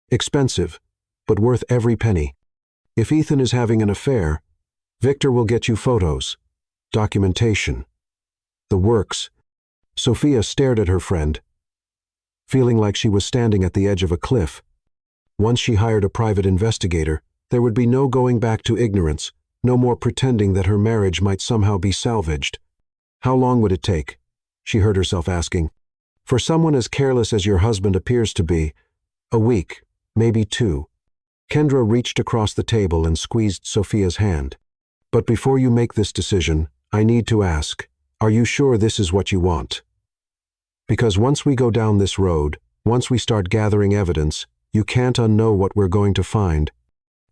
Expensive, but worth every penny. If Ethan is having an affair, Victor will get you photos, documentation, the works. Sophia stared at her friend, feeling like she was standing at the edge of a cliff. Once she hired a private investigator, there would be no going back to ignorance, no more pretending that her marriage might somehow be salvaged. How long would it take? She heard herself asking. For someone as careless as your husband appears to be, a week, maybe 2. Kendra reached across the table and squeezed Sophia's hand. But before you make this decision, I need to ask, are you sure this is what you want? Because once we go down this road, once we start gathering evidence, you can't unknow what we're going to find.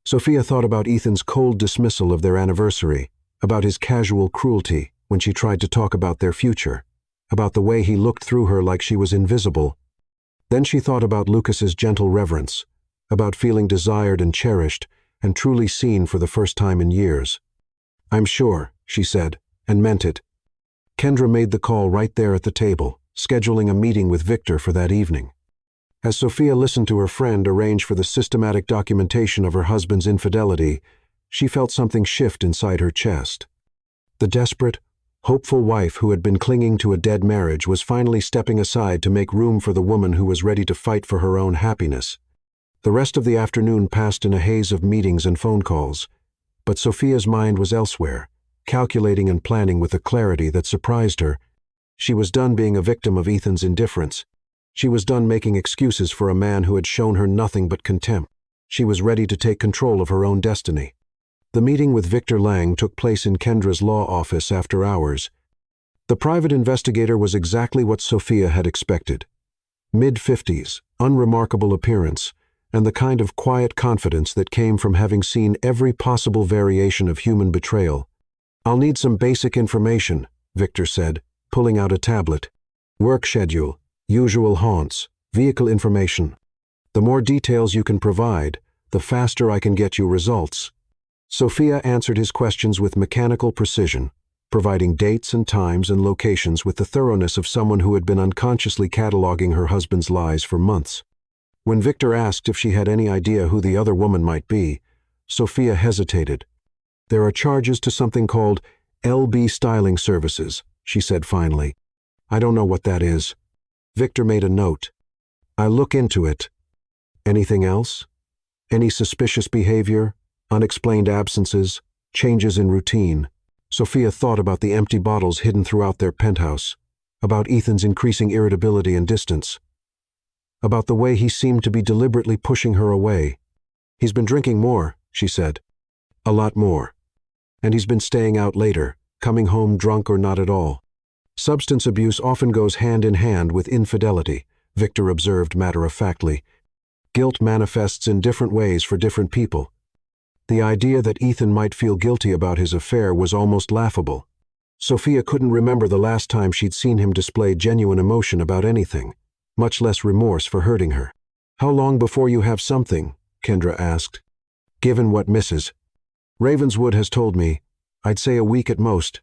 Sophia thought about Ethan's cold dismissal of their anniversary, about his casual cruelty when she tried to talk about their future, about the way he looked through her like she was invisible. Then she thought about Lucas's gentle reverence, about feeling desired and cherished, and truly seen for the first time in years. I'm sure, she said, and meant it. Kendra made the call right there at the table, scheduling a meeting with Victor for that evening. As Sophia listened to her friend arrange for the systematic documentation of her husband's infidelity, she felt something shift inside her chest. The desperate, hopeful wife who had been clinging to a dead marriage was finally stepping aside to make room for the woman who was ready to fight for her own happiness. The rest of the afternoon passed in a haze of meetings and phone calls, but Sophia's mind was elsewhere, calculating and planning with a clarity that surprised her. She was done being a victim of Ethan's indifference. She was done making excuses for a man who had shown her nothing but contempt. She was ready to take control of her own destiny. The meeting with Victor Lang took place in Kendra's law office after hours. The private investigator was exactly what Sophia had expected. Mid-50s, unremarkable appearance, and the kind of quiet confidence that came from having seen every possible variation of human betrayal. I'll need some basic information, Victor said, pulling out a tablet. Work schedule, usual haunts, vehicle information. The more details you can provide, the faster I can get you results. Sophia answered his questions with mechanical precision, providing dates and times and locations with the thoroughness of someone who had been unconsciously cataloging her husband's lies for months. When Victor asked if she had any idea who the other woman might be, Sophia hesitated. There are charges to something called LB Styling Services, she said finally. I don't know what that is. Victor made a note. I'll look into it. Anything else? Any suspicious behavior, unexplained absences, changes in routine? Sophia thought about the empty bottles hidden throughout their penthouse, about Ethan's increasing irritability and distance, about the way he seemed to be deliberately pushing her away. He's been drinking more, she said. A lot more. And he's been staying out later, coming home drunk or not at all. Substance abuse often goes hand in hand with infidelity, Victor observed matter-of-factly. Guilt manifests in different ways for different people. The idea that Ethan might feel guilty about his affair was almost laughable. Sophia couldn't remember the last time she'd seen him display genuine emotion about anything, much less remorse for hurting her. How long before you have something? Kendra asked. Given what Mrs. Ravenswood has told me, I'd say a week at most.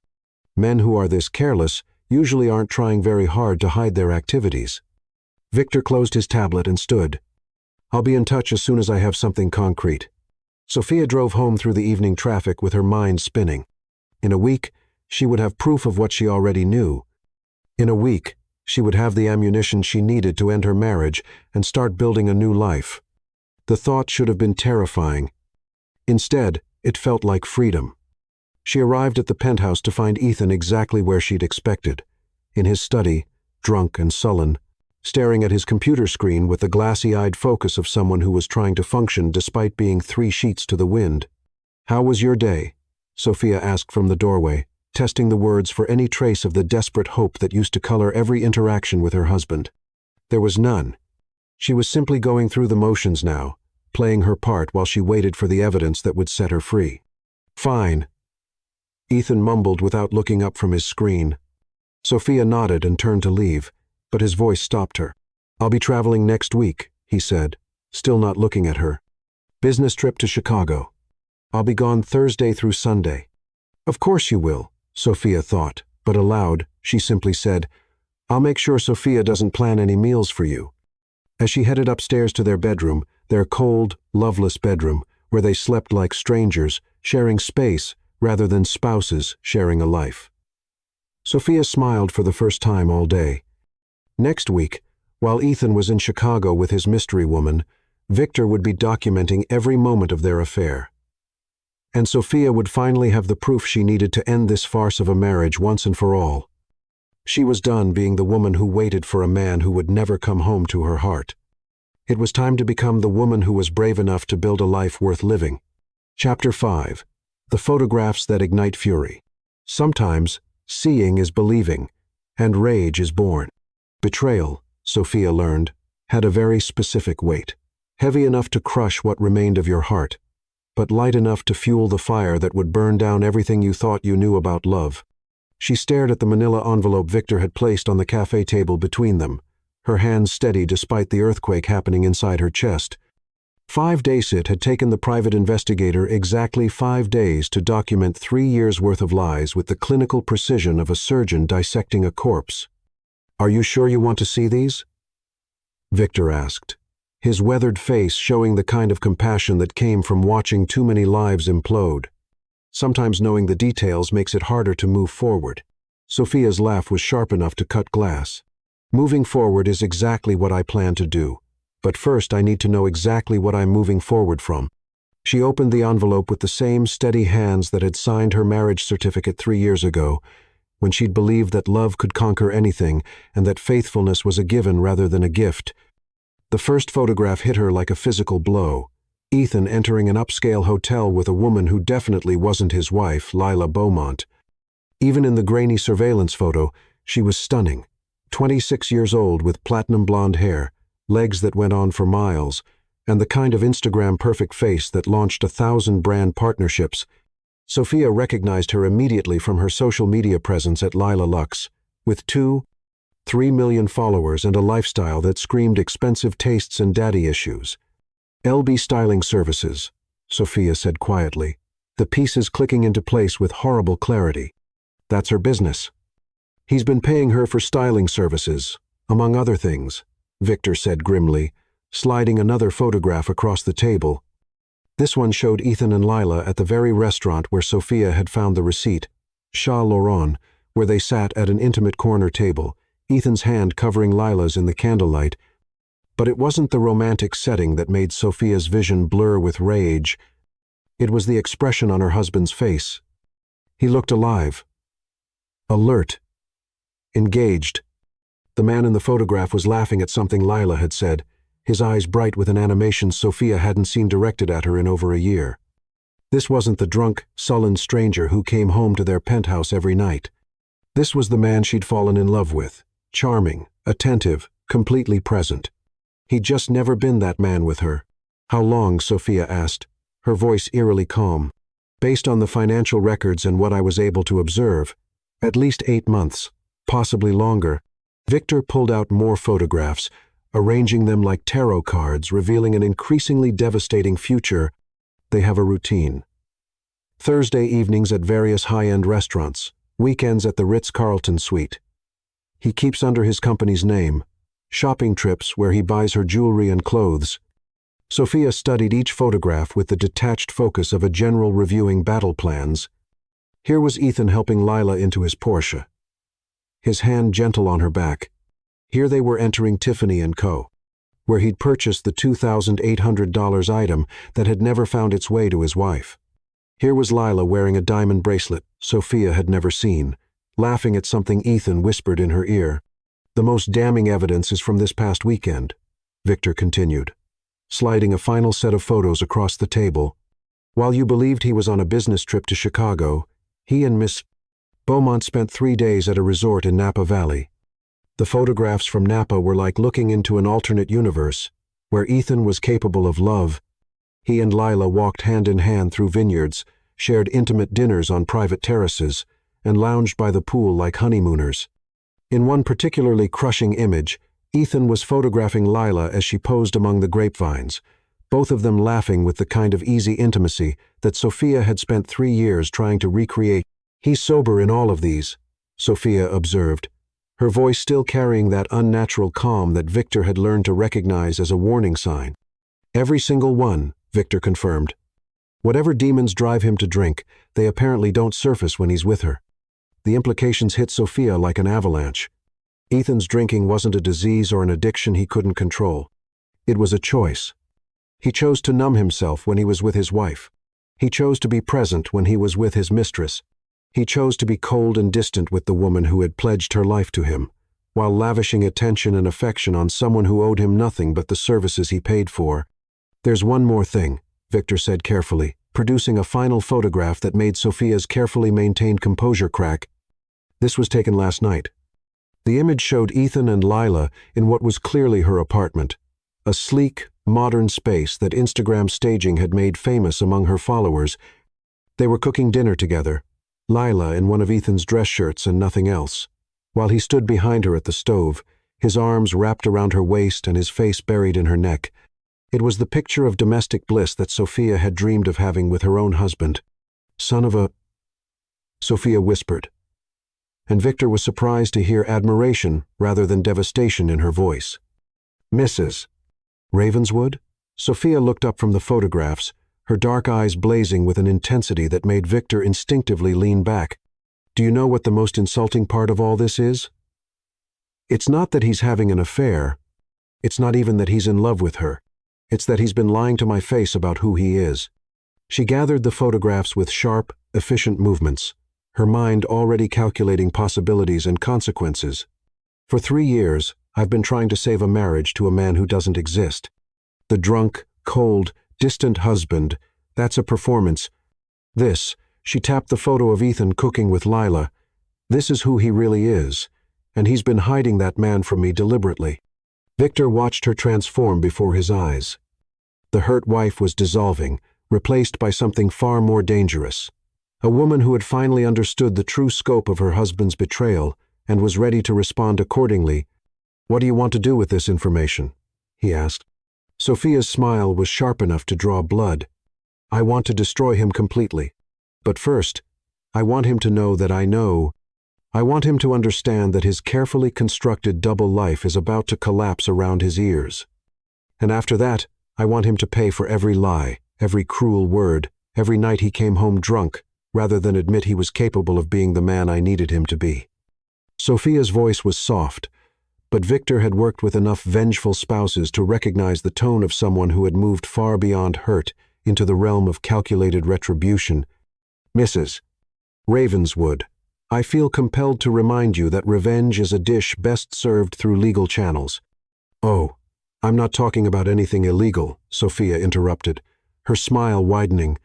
Men who are this careless usually aren't trying very hard to hide their activities. Victor closed his tablet and stood. I'll be in touch as soon as I have something concrete. Sophia drove home through the evening traffic with her mind spinning. In a week, she would have proof of what she already knew. In a week, she would have the ammunition she needed to end her marriage and start building a new life. The thought should have been terrifying. Instead, it felt like freedom. She arrived at the penthouse to find Ethan exactly where she'd expected, in his study, drunk and sullen, staring at his computer screen with the glassy-eyed focus of someone who was trying to function despite being 3 sheets to the wind. "How was your day?" Sophia asked from the doorway, testing the words for any trace of the desperate hope that used to color every interaction with her husband. There was none. She was simply going through the motions now, playing her part while she waited for the evidence that would set her free. "Fine," Ethan mumbled without looking up from his screen. Sophia nodded and turned to leave, but his voice stopped her. "I'll be traveling next week," he said, still not looking at her. "Business trip to Chicago. I'll be gone Thursday through Sunday." "Of course you will," Sophia thought, but aloud, she simply said, "I'll make sure Sophia doesn't plan any meals for you." As she headed upstairs to their bedroom, their cold, loveless bedroom, where they slept like strangers, sharing space rather than spouses sharing a life. Sophia smiled for the first time all day. Next week, while Ethan was in Chicago with his mystery woman, Victor would be documenting every moment of their affair. And Sophia would finally have the proof she needed to end this farce of a marriage once and for all. She was done being the woman who waited for a man who would never come home to her heart. It was time to become the woman who was brave enough to build a life worth living. Chapter 5. The Photographs That Ignite Fury. Sometimes, seeing is believing, and rage is born. Betrayal, Sophia learned, had a very specific weight, heavy enough to crush what remained of your heart, but light enough to fuel the fire that would burn down everything you thought you knew about love. She stared at the manila envelope Victor had placed on the cafe table between them, her hands steady despite the earthquake happening inside her chest. 5 days it had taken the private investigator exactly 5 days to document 3 years' worth of lies with the clinical precision of a surgeon dissecting a corpse. "Are you sure you want to see these?" Victor asked, his weathered face showing the kind of compassion that came from watching too many lives implode. Sometimes knowing the details makes it harder to move forward. Sophia's laugh was sharp enough to cut glass. "Moving forward is exactly what I plan to do. But first I need to know exactly what I'm moving forward from." She opened the envelope with the same steady hands that had signed her marriage certificate 3 years ago, when she'd believed that love could conquer anything and that faithfulness was a given rather than a gift. The first photograph hit her like a physical blow. Ethan entering an upscale hotel with a woman who definitely wasn't his wife, Lila Beaumont. Even in the grainy surveillance photo, she was stunning. 26 years old with platinum blonde hair, legs that went on for miles, and the kind of Instagram-perfect face that launched 1,000 brand partnerships. Sophia recognized her immediately from her social media presence at Lila Lux, with 2-3 million followers and a lifestyle that screamed expensive tastes and daddy issues. "LB Styling Services," Sophia said quietly, the pieces clicking into place with horrible clarity. "That's her business. He's been paying her for styling services, among other things," Victor said grimly, sliding another photograph across the table. This one showed Ethan and Lila at the very restaurant where Sophia had found the receipt, Chat Laurent, where they sat at an intimate corner table, Ethan's hand covering Lila's in the candlelight. But it wasn't the romantic setting that made Sophia's vision blur with rage. It was the expression on her husband's face. He looked alive, alert, engaged. The man in the photograph was laughing at something Lila had said, his eyes bright with an animation Sophia hadn't seen directed at her in over a year. This wasn't the drunk, sullen stranger who came home to their penthouse every night. This was the man she'd fallen in love with, charming, attentive, completely present. He'd just never been that man with her. "How long?" Sophia asked, her voice eerily calm. "Based on the financial records and what I was able to observe, at least 8 months, possibly longer." Victor pulled out more photographs, arranging them like tarot cards, revealing an increasingly devastating future. They have a routine. Thursday evenings at various high-end restaurants, weekends at the Ritz-Carlton suite. He keeps under his company's name. Shopping trips where he buys her jewelry and clothes. Sophia studied each photograph with the detached focus of a general reviewing battle plans. Here was Ethan helping Lila into his Porsche, his hand gentle on her back. Here they were entering Tiffany & Co., where he'd purchased the $2,800 item that had never found its way to his wife. Here was Lila wearing a diamond bracelet Sophia had never seen, laughing at something Ethan whispered in her ear. The most damning evidence is from this past weekend, Victor continued, sliding a final set of photos across the table. While you believed he was on a business trip to Chicago, he and Miss Beaumont spent 3 days at a resort in Napa Valley. The photographs from Napa were like looking into an alternate universe, where Ethan was capable of love. He and Lila walked hand in hand through vineyards, shared intimate dinners on private terraces, and lounged by the pool like honeymooners. In one particularly crushing image, Ethan was photographing Lila as she posed among the grapevines, both of them laughing with the kind of easy intimacy that Sophia had spent 3 years trying to recreate. He's sober in all of these, Sophia observed, her voice still carrying that unnatural calm that Victor had learned to recognize as a warning sign. Every single one, Victor confirmed. Whatever demons drive him to drink, they apparently don't surface when he's with her. The implications hit Sophia like an avalanche. Ethan's drinking wasn't a disease or an addiction he couldn't control. It was a choice. He chose to numb himself when he was with his wife. He chose to be present when he was with his mistress. He chose to be cold and distant with the woman who had pledged her life to him, while lavishing attention and affection on someone who owed him nothing but the services he paid for. There's one more thing, Victor said carefully, producing a final photograph that made Sophia's carefully maintained composure crack. This was taken last night. The image showed Ethan and Lila in what was clearly her apartment, a sleek, modern space that Instagram staging had made famous among her followers. They were cooking dinner together, Lila in one of Ethan's dress shirts and nothing else, while he stood behind her at the stove, his arms wrapped around her waist and his face buried in her neck. It was the picture of domestic bliss that Sophia had dreamed of having with her own husband. Son of a... Sophia whispered, and Victor was surprised to hear admiration rather than devastation in her voice. Mrs. Ravenswood? Sophia looked up from the photographs, her dark eyes blazing with an intensity that made Victor instinctively lean back. Do you know what the most insulting part of all this is? It's not that he's having an affair. It's not even that he's in love with her. It's that he's been lying to my face about who he is. She gathered the photographs with sharp, efficient movements, her mind already calculating possibilities and consequences. For 3 years, I've been trying to save a marriage to a man who doesn't exist. The drunk, cold, distant husband, that's a performance. This, she tapped the photo of Ethan cooking with Lila. This is who he really is, and he's been hiding that man from me deliberately. Victor watched her transform before his eyes. The hurt wife was dissolving, replaced by something far more dangerous. A woman who had finally understood the true scope of her husband's betrayal and was ready to respond accordingly. What do you want to do with this information? He asked. Sophia's smile was sharp enough to draw blood. I want to destroy him completely. But first, I want him to know that I know. I want him to understand that his carefully constructed double life is about to collapse around his ears. And after that, I want him to pay for every lie, every cruel word, every night he came home drunk, rather than admit he was capable of being the man I needed him to be. Sophia's voice was soft, but Victor had worked with enough vengeful spouses to recognize the tone of someone who had moved far beyond hurt into the realm of calculated retribution. Mrs. Ravenswood, I feel compelled to remind you that revenge is a dish best served through legal channels. Oh, I'm not talking about anything illegal, Sophia interrupted, her smile widening.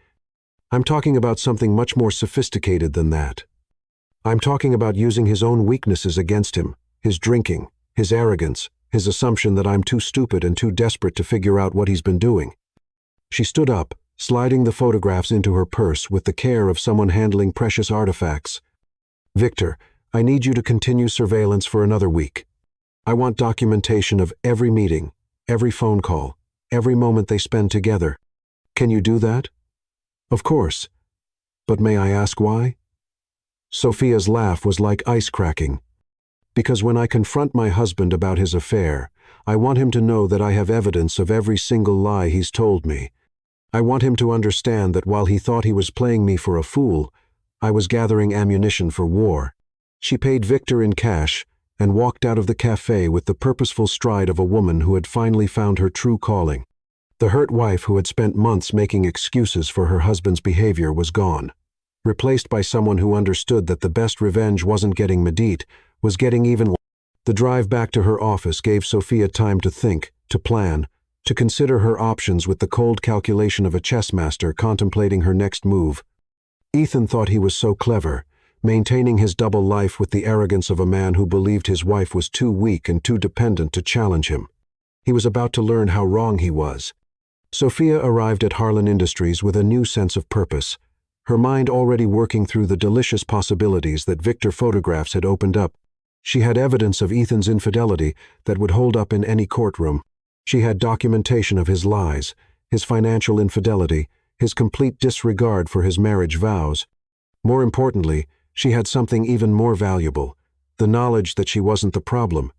I'm talking about something much more sophisticated than that. I'm talking about using his own weaknesses against him, his drinking, his arrogance, his assumption that I'm too stupid and too desperate to figure out what he's been doing. She stood up, sliding the photographs into her purse with the care of someone handling precious artifacts. Victor, I need you to continue surveillance for another week. I want documentation of every meeting, every phone call, every moment they spend together. Can you do that? Of course. But may I ask why? Sophia's laugh was like ice cracking. Because when I confront my husband about his affair, I want him to know that I have evidence of every single lie he's told me. I want him to understand that while he thought he was playing me for a fool, I was gathering ammunition for war." She paid Victor in cash and walked out of the cafe with the purposeful stride of a woman who had finally found her true calling. The hurt wife who had spent months making excuses for her husband's behavior was gone, replaced by someone who understood that the best revenge wasn't getting Medit, was getting even. The drive back to her office gave Sophia time to think, to plan, to consider her options with the cold calculation of a chess master contemplating her next move. Ethan thought he was so clever, maintaining his double life with the arrogance of a man who believed his wife was too weak and too dependent to challenge him. He was about to learn how wrong he was. Sophia arrived at Harlan Industries with a new sense of purpose, her mind already working through the delicious possibilities that Victor photographs had opened up. She had evidence of Ethan's infidelity that would hold up in any courtroom. She had documentation of his lies, his financial infidelity, his complete disregard for his marriage vows. More importantly, she had something even more valuable, the knowledge that she wasn't the problem.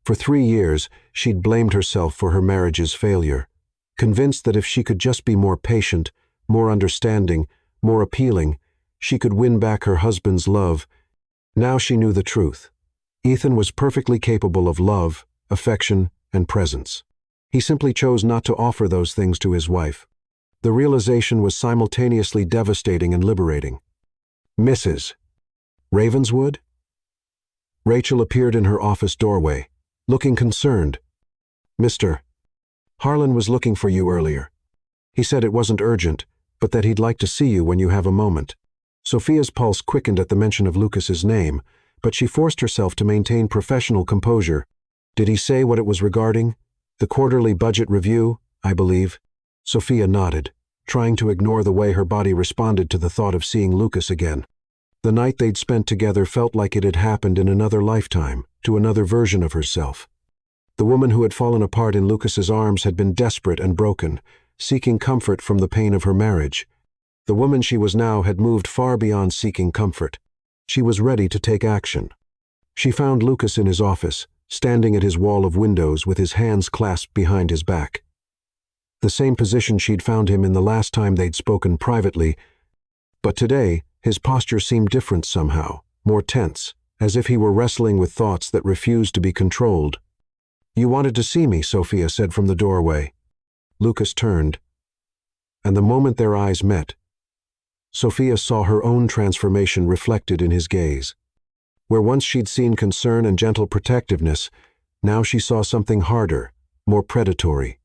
For 3 years, she'd blamed herself for her marriage's failure, convinced that if she could just be more patient, more understanding, more appealing, she could win back her husband's love. Now she knew the truth. Ethan was perfectly capable of love, affection, and presence. He simply chose not to offer those things to his wife. The realization was simultaneously devastating and liberating. "Mrs. Ravenswood?" Rachel appeared in her office doorway, looking concerned. "Mr. Harlan was looking for you earlier. He said it wasn't urgent, but that he'd like to see you when you have a moment." Sophia's pulse quickened at the mention of Lucas's name, but she forced herself to maintain professional composure. "Did he say what it was regarding? The quarterly budget review, I believe." Sophia nodded, trying to ignore the way her body responded to the thought of seeing Lucas again. The night they'd spent together felt like it had happened in another lifetime, to another version of herself. The woman who had fallen apart in Lucas's arms had been desperate and broken, seeking comfort from the pain of her marriage. The woman she was now had moved far beyond seeking comfort. She was ready to take action. She found Lucas in his office, standing at his wall of windows with his hands clasped behind his back. The same position she'd found him in the last time they'd spoken privately, but today his posture seemed different somehow, more tense, as if he were wrestling with thoughts that refused to be controlled. "You wanted to see me," Sophia said from the doorway. Lucas turned, and the moment their eyes met, Sophia saw her own transformation reflected in his gaze. Where once she'd seen concern and gentle protectiveness, now she saw something harder, more predatory.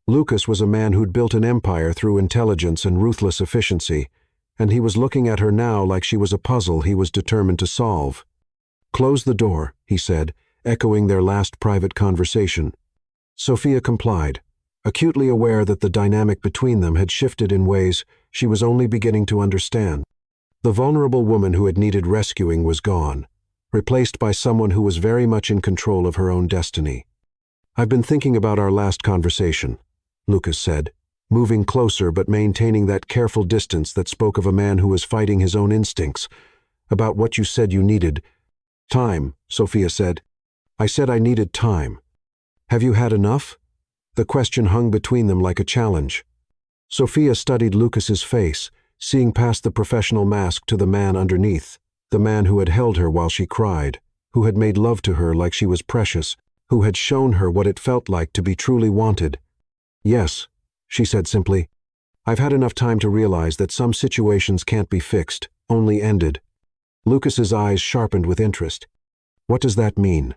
Lucas was a man who'd built an empire through intelligence and ruthless efficiency, and he was looking at her now like she was a puzzle he was determined to solve. "Close the door," he said, echoing their last private conversation. Sophia complied, acutely aware that the dynamic between them had shifted in ways she was only beginning to understand. The vulnerable woman who had needed rescuing was gone, replaced by someone who was very much in control of her own destiny. "I've been thinking about our last conversation," Lucas said, moving closer but maintaining that careful distance that spoke of a man who was fighting his own instincts. "About what you said you needed." "Time," Sophia said. "I said I needed time. Have you had enough?" The question hung between them like a challenge. Sophia studied Lucas's face, seeing past the professional mask to the man underneath, the man who had held her while she cried, who had made love to her like she was precious, who had shown her what it felt like to be truly wanted. "Yes," she said simply. "I've had enough time to realize that some situations can't be fixed, only ended." Lucas's eyes sharpened with interest. "What does that mean?"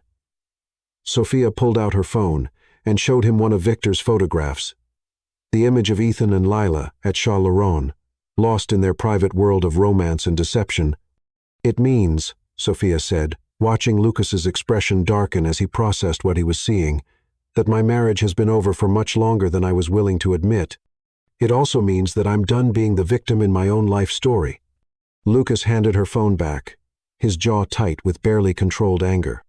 Sophia pulled out her phone and showed him one of Victor's photographs. The image of Ethan and Lila at Chat Laurent, lost in their private world of romance and deception. "It means," Sophia said, watching Lucas's expression darken as he processed what he was seeing, "that my marriage has been over for much longer than I was willing to admit. It also means that I'm done being the victim in my own life story." Lucas handed her phone back, his jaw tight with barely controlled anger.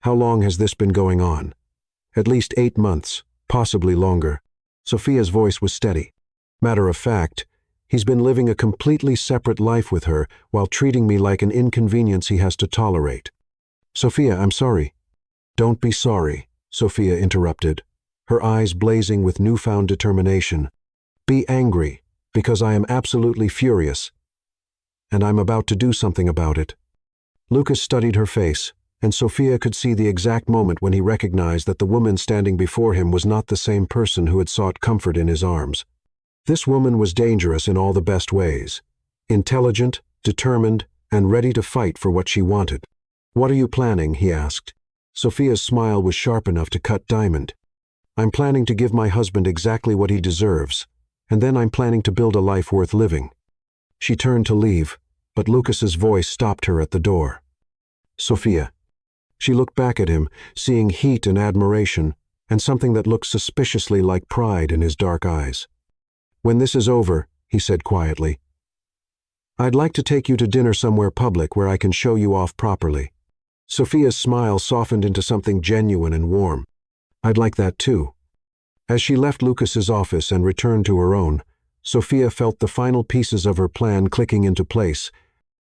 "How long has this been going on?" "At least 8 months, possibly longer." Sophia's voice was steady. "Matter of fact, he's been living a completely separate life with her while treating me like an inconvenience he has to tolerate." "Sophia, I'm sorry." "Don't be sorry," Sophia interrupted, her eyes blazing with newfound determination. "Be angry, because I am absolutely furious. and I'm about to do something about it." Lucas studied her face, and Sophia could see the exact moment when he recognized that the woman standing before him was not the same person who had sought comfort in his arms. This woman was dangerous in all the best ways. Intelligent, determined, and ready to fight for what she wanted. "What are you planning?" he asked. Sophia's smile was sharp enough to cut diamond. "I'm planning to give my husband exactly what he deserves, and then I'm planning to build a life worth living." She turned to leave, but Lucas's voice stopped her at the door. "Sophia." She looked back at him, seeing heat and admiration, and something that looked suspiciously like pride in his dark eyes. "When this is over," he said quietly, "I'd like to take you to dinner somewhere public where I can show you off properly." Sophia's smile softened into something genuine and warm. "I'd like that too." As she left Lucas's office and returned to her own, Sophia felt the final pieces of her plan clicking into place.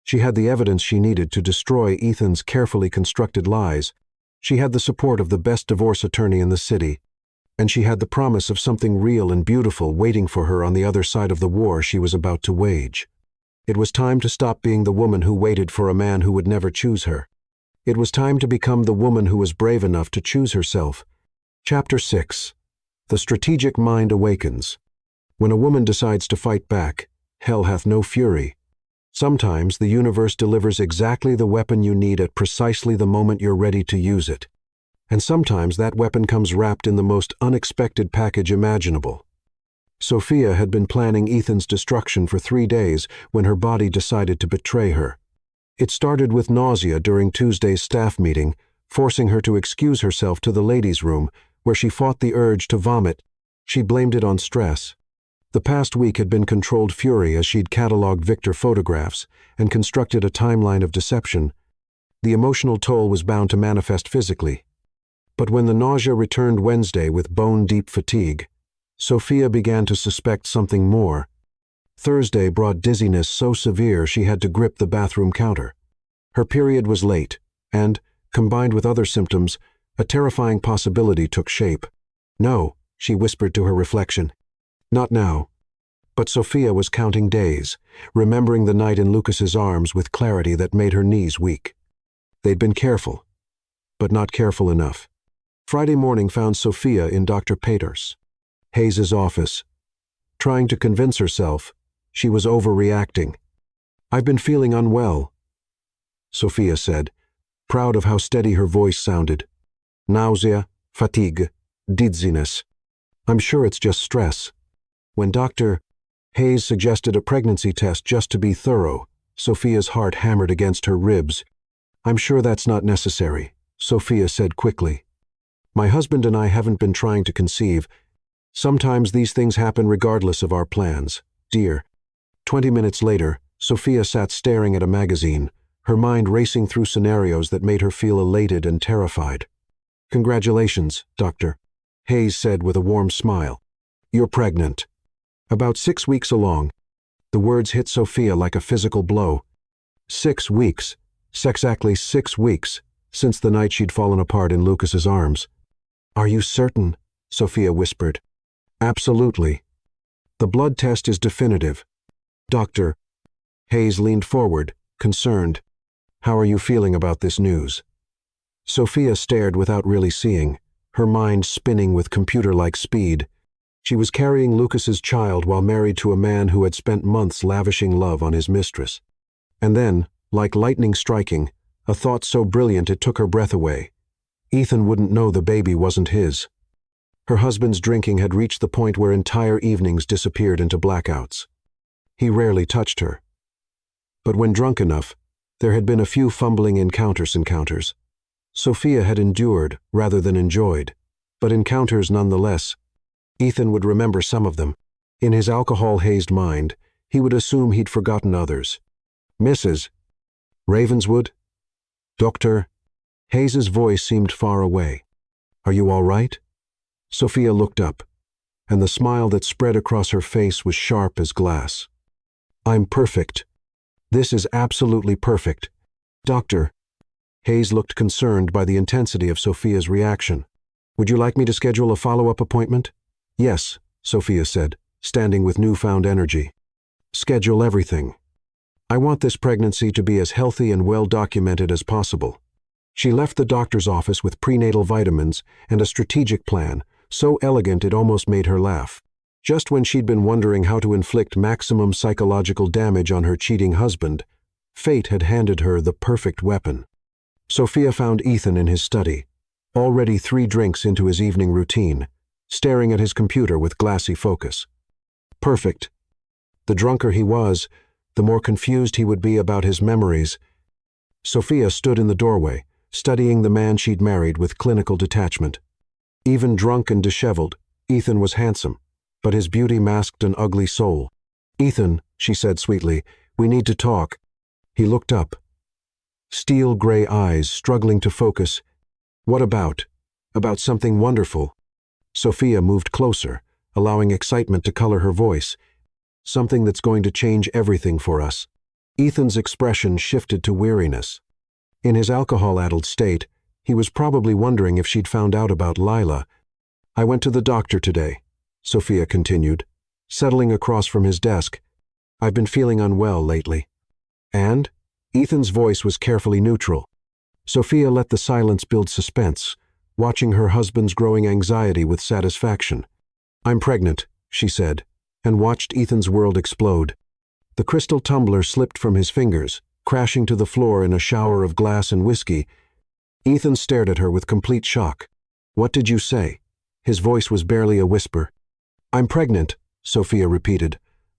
She had the evidence she needed to destroy Ethan's carefully constructed lies. She had the support of the best divorce attorney in the city, and she had the promise of something real and beautiful waiting for her on the other side of the war she was about to wage. It was time to stop being the woman who waited for a man who would never choose her. It was time to become the woman who was brave enough to choose herself. Chapter 6. The Strategic Mind Awakens. When a woman decides to fight back, hell hath no fury. Sometimes the universe delivers exactly the weapon you need at precisely the moment you're ready to use it. And sometimes that weapon comes wrapped in the most unexpected package imaginable. Sophia had been planning Ethan's destruction for 3 days when her body decided to betray her. It started with nausea during Tuesday's staff meeting, forcing her to excuse herself to the ladies' room, where she fought the urge to vomit. She blamed it on stress. The past week had been controlled fury as she'd cataloged Victor photographs and constructed a timeline of deception. The emotional toll was bound to manifest physically. But when the nausea returned Wednesday with bone-deep fatigue, Sophia began to suspect something more. Thursday brought dizziness so severe she had to grip the bathroom counter. Her period was late, and, combined with other symptoms, a terrifying possibility took shape. "No," she whispered to her reflection. "Not now." But Sophia was counting days, remembering the night in Lucas's arms with clarity that made her knees weak. They'd been careful, but not careful enough. Friday morning found Sophia in Dr. Peters' Hayes's office. Trying to convince herself, she was overreacting. "I've been feeling unwell," Sophia said, proud of how steady her voice sounded. "Nausea, fatigue, dizziness. I'm sure it's just stress." When Dr. Hayes suggested a pregnancy test just to be thorough, Sophia's heart hammered against her ribs. "I'm sure that's not necessary," Sophia said quickly. "My husband and I haven't been trying to conceive. Sometimes these things happen regardless of our plans, dear." 20 minutes later, Sophia sat staring at a magazine, her mind racing through scenarios that made her feel elated and terrified. "Congratulations, Doctor," Hayes said with a warm smile. "You're pregnant." About 6 weeks along, the words hit Sophia like a physical blow. 6 weeks, exactly 6 weeks, since the night she'd fallen apart in Lucas's arms. "Are you certain?" Sophia whispered. "Absolutely. The blood test is definitive." "Doctor," Hayes leaned forward, concerned. "How are you feeling about this news?" Sophia stared without really seeing, her mind spinning with computer-like speed. She was carrying Lucas's child while married to a man who had spent months lavishing love on his mistress. And then, like lightning striking, a thought so brilliant it took her breath away. Ethan wouldn't know the baby wasn't his. Her husband's drinking had reached the point where entire evenings disappeared into blackouts. He rarely touched her. But when drunk enough, there had been a few fumbling encounters. Sophia had endured rather than enjoyed, but encounters nonetheless. Ethan would remember some of them. In his alcohol-hazed mind, he would assume he'd forgotten others. "Mrs. Ravenswood? Doctor?" Hayes's voice seemed far away. "Are you all right?" Sophia looked up, and the smile that spread across her face was sharp as glass. "I'm perfect. This is absolutely perfect. Doctor." Hayes looked concerned by the intensity of Sophia's reaction. "Would you like me to schedule a follow-up appointment?" "Yes," Sophia said, standing with newfound energy. "Schedule everything. I want this pregnancy to be as healthy and well documented as possible. She left the doctor's office with prenatal vitamins and a strategic plan, so elegant it almost made her laugh. Just when she'd been wondering how to inflict maximum psychological damage on her cheating husband, fate had handed her the perfect weapon. Sophia found Ethan in his study, already 3 drinks into his evening routine, staring at his computer with glassy focus. Perfect. The drunker he was, the more confused he would be about his memories. Sophia stood in the doorway, studying the man she'd married with clinical detachment. Even drunk and disheveled, Ethan was handsome, but his beauty masked an ugly soul. "Ethan," she said sweetly, "we need to talk." He looked up. Steel gray eyes struggling to focus. "What about? About something wonderful." Sophia moved closer, allowing excitement to color her voice. "Something that's going to change everything for us." Ethan's expression shifted to weariness. In his alcohol-addled state, he was probably wondering if she'd found out about Lila. "I went to the doctor today," Sophia continued, settling across from his desk. "I've been feeling unwell lately." "And?" Ethan's voice was carefully neutral. Sophia let the silence build suspense, watching her husband's growing anxiety with satisfaction. "I'm pregnant," she said, and watched Ethan's world explode. The crystal tumbler slipped from his fingers, crashing to the floor in a shower of glass and whiskey. Ethan stared at her with complete shock. "What did you say?" His voice was barely a whisper. "I'm pregnant," Sophia repeated,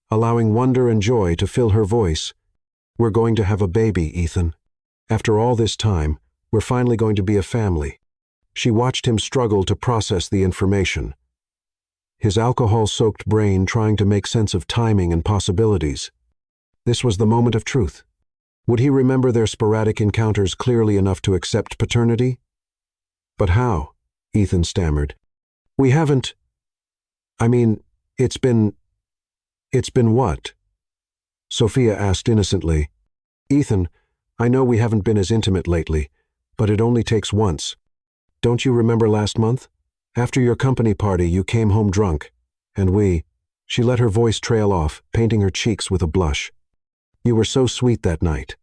allowing wonder and joy to fill her voice. "We're going to have a baby, Ethan. After all this time, we're finally going to be a family." She watched him struggle to process the information, his alcohol-soaked brain trying to make sense of timing and possibilities. This was the moment of truth. Would he remember their sporadic encounters clearly enough to accept paternity? "But how?" Ethan stammered. "We haven't... I mean, it's been what?" Sophia asked innocently. "Ethan, I know we haven't been as intimate lately, but it only takes once. Don't you remember last month? After your company party, you came home drunk, and we..." She let her voice trail off, painting her cheeks with a blush. "You were so sweet that night."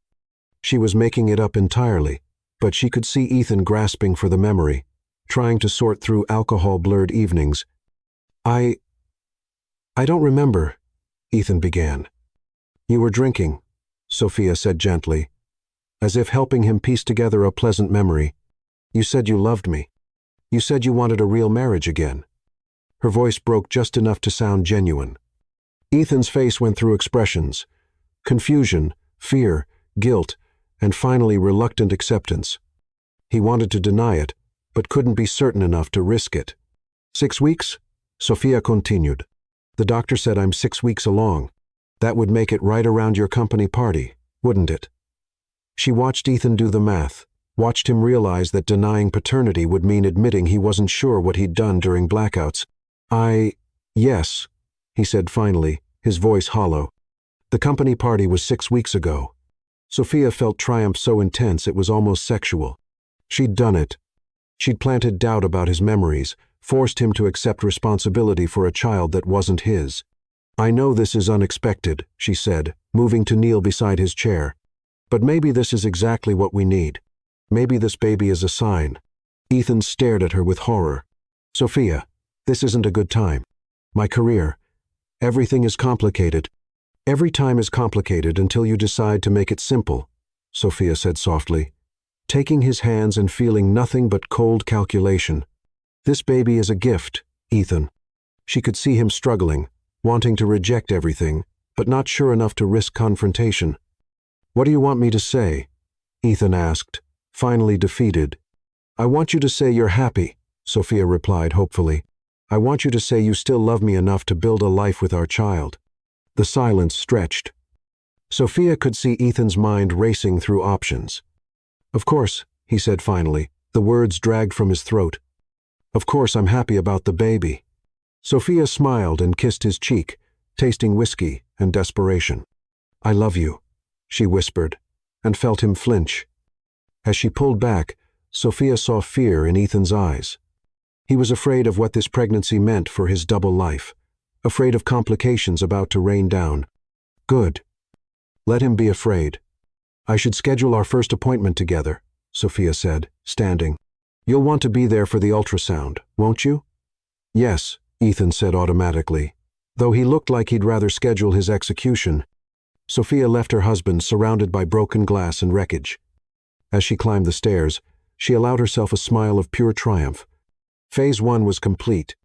She was making it up entirely, but she could see Ethan grasping for the memory, trying to sort through alcohol-blurred evenings. I don't remember," Ethan began. "You were drinking," Sophia said gently, as if helping him piece together a pleasant memory. "You said you loved me. You said you wanted a real marriage again." Her voice broke just enough to sound genuine. Ethan's face went through expressions: confusion, fear, guilt, and finally reluctant acceptance. He wanted to deny it, but couldn't be certain enough to risk it. 6 weeks? Sophia continued. "The doctor said I'm 6 weeks along. That would make it right around your company party, wouldn't it?" She watched Ethan do the math, watched him realize that denying paternity would mean admitting he wasn't sure what he'd done during blackouts. Yes," he said finally, his voice hollow. "The company party was 6 weeks ago." Sophia felt triumph so intense it was almost sexual. She'd done it. She'd planted doubt about his memories, forced him to accept responsibility for a child that wasn't his. "I know this is unexpected," she said, moving to kneel beside his chair. "But maybe this is exactly what we need. Maybe this baby is a sign." Ethan stared at her with horror. "Sophia, this isn't a good time. My career. Everything is complicated." "Every time is complicated until you decide to make it simple," Sophia said softly, taking his hands and feeling nothing but cold calculation. "This baby is a gift, Ethan." She could see him struggling, wanting to reject everything, but not sure enough to risk confrontation. "What do you want me to say?" Ethan asked, finally defeated. "I want you to say you're happy," Sophia replied hopefully. "I want you to say you still love me enough to build a life with our child." The silence stretched. Sophia could see Ethan's mind racing through options. "Of course," he said finally, the words dragged from his throat. "Of course I'm happy about the baby." Sophia smiled and kissed his cheek, tasting whiskey and desperation. "I love you," she whispered, and felt him flinch. As she pulled back, Sophia saw fear in Ethan's eyes. He was afraid of what this pregnancy meant for his double life, afraid of complications about to rain down. "Good. Let him be afraid. I should schedule our first appointment together, Sophia said, standing. You'll want to be there for the ultrasound, won't you? Yes, Ethan said automatically. Though he looked like he'd rather schedule his execution, Sophia left her husband surrounded by broken glass and wreckage. As she climbed the stairs, she allowed herself a smile of pure triumph. Phase 1 was complete.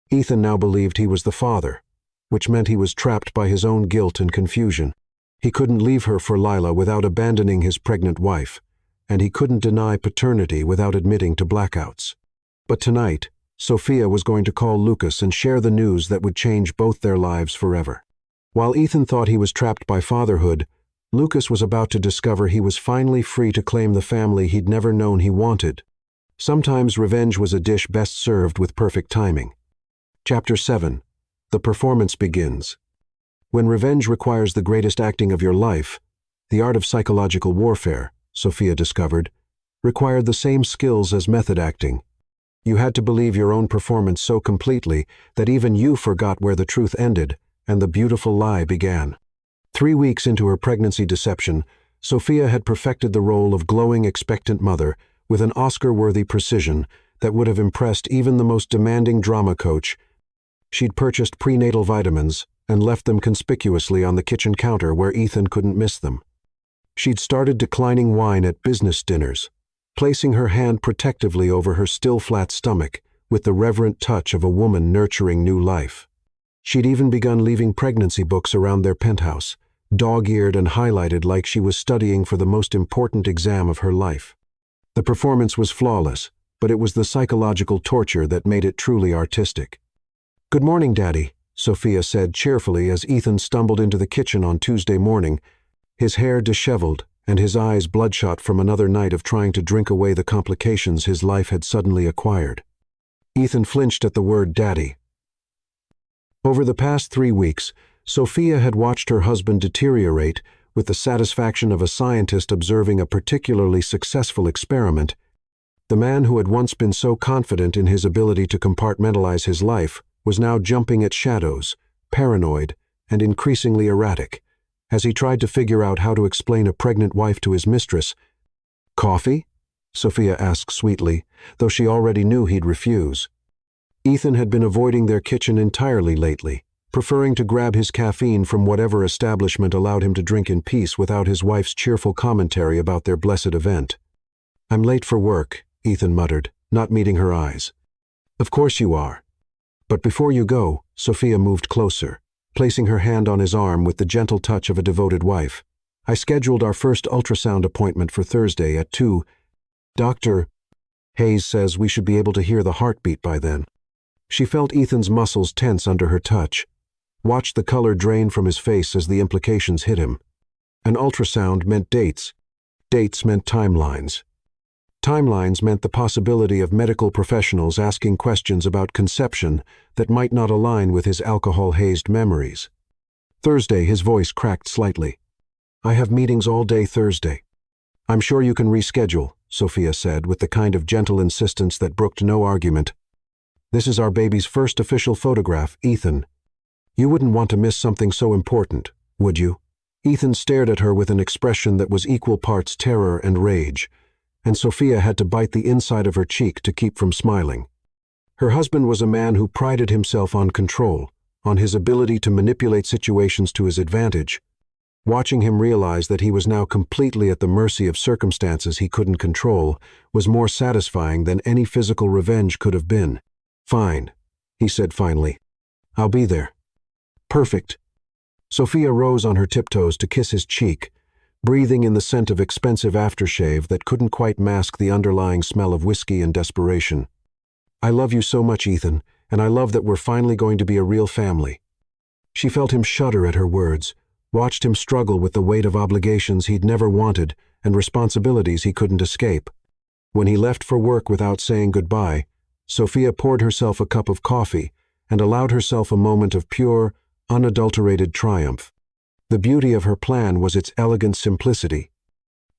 Ethan now believed he was the father, which meant he was trapped by his own guilt and confusion. He couldn't leave her for Lila without abandoning his pregnant wife, and he couldn't deny paternity without admitting to blackouts. But tonight, Sophia was going to call Lucas and share the news that would change both their lives forever. While Ethan thought he was trapped by fatherhood, Lucas was about to discover he was finally free to claim the family he'd never known he wanted. Sometimes revenge was a dish best served with perfect timing. Chapter 7. The performance begins. When revenge requires the greatest acting of your life, the art of psychological warfare, Sophia discovered, required the same skills as method acting. You had to believe your own performance so completely that even you forgot where the truth ended and the beautiful lie began. 3 weeks into her pregnancy deception, Sophia had perfected the role of glowing expectant mother with an Oscar-worthy precision that would have impressed even the most demanding drama coach. She'd purchased prenatal vitamins and left them conspicuously on the kitchen counter where Ethan couldn't miss them. She'd started declining wine at business dinners, placing her hand protectively over her still flat stomach with the reverent touch of a woman nurturing new life. She'd even begun leaving pregnancy books around their penthouse, dog-eared and highlighted like she was studying for the most important exam of her life. The performance was flawless, but it was the psychological torture that made it truly artistic. "Good morning, Daddy," Sophia said cheerfully as Ethan stumbled into the kitchen on Tuesday morning, his hair disheveled and his eyes bloodshot from another night of trying to drink away the complications his life had suddenly acquired. Ethan flinched at the word Daddy. Over the past 3 weeks, Sophia had watched her husband deteriorate with the satisfaction of a scientist observing a particularly successful experiment. The man who had once been so confident in his ability to compartmentalize his life was now jumping at shadows, paranoid, and increasingly erratic, as he tried to figure out how to explain a pregnant wife to his mistress. "Coffee?" Sophia asked sweetly, though she already knew he'd refuse. Ethan had been avoiding their kitchen entirely lately, preferring to grab his caffeine from whatever establishment allowed him to drink in peace without his wife's cheerful commentary about their blessed event. "I'm late for work," Ethan muttered, not meeting her eyes. "Of course you are. But before you go," Sophia moved closer, placing her hand on his arm with the gentle touch of a devoted wife. "I scheduled our first ultrasound appointment for Thursday at 2. Dr. Hayes says we should be able to hear the heartbeat by then." She felt Ethan's muscles tense under her touch, watched the color drain from his face as the implications hit him. An ultrasound meant dates. Dates meant timelines. Timelines meant the possibility of medical professionals asking questions about conception that might not align with his alcohol-hazed memories. Thursday, his voice cracked slightly. "I have meetings all day Thursday." "I'm sure you can reschedule," Sophia said with the kind of gentle insistence that brooked no argument. "This is our baby's first official photograph, Ethan. You wouldn't want to miss something so important, would you?" Ethan stared at her with an expression that was equal parts terror and rage, and Sophia had to bite the inside of her cheek to keep from smiling. Her husband was a man who prided himself on control, on his ability to manipulate situations to his advantage. Watching him realize that he was now completely at the mercy of circumstances he couldn't control was more satisfying than any physical revenge could have been. "Fine," he said finally. "I'll be there." "Perfect." Sophia rose on her tiptoes to kiss his cheek, breathing in the scent of expensive aftershave that couldn't quite mask the underlying smell of whiskey and desperation. "I love you so much, Ethan, and I love that we're finally going to be a real family." She felt him shudder at her words, watched him struggle with the weight of obligations he'd never wanted and responsibilities he couldn't escape. When he left for work without saying goodbye, Sophia poured herself a cup of coffee and allowed herself a moment of pure, unadulterated triumph. The beauty of her plan was its elegant simplicity.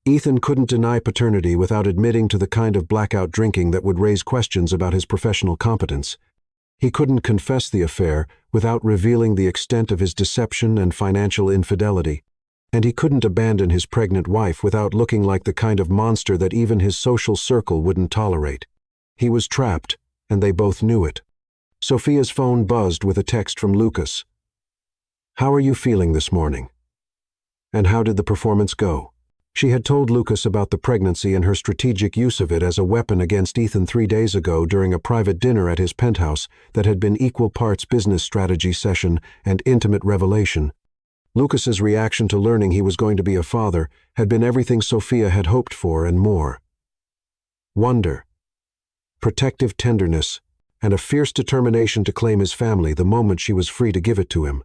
Ethan couldn't deny paternity without admitting to the kind of blackout drinking that would raise questions about his professional competence. He couldn't confess the affair without revealing the extent of his deception and financial infidelity. And he couldn't abandon his pregnant wife without looking like the kind of monster that even his social circle wouldn't tolerate. He was trapped, and they both knew it. Sophia's phone buzzed with a text from Lucas. "How are you feeling this morning? And how did the performance go?" She had told Lucas about the pregnancy and her strategic use of it as a weapon against Ethan 3 days ago during a private dinner at his penthouse that had been equal parts business strategy session and intimate revelation. Lucas's reaction to learning he was going to be a father had been everything Sophia had hoped for and more. Wonder, protective tenderness, and a fierce determination to claim his family the moment she was free to give it to him.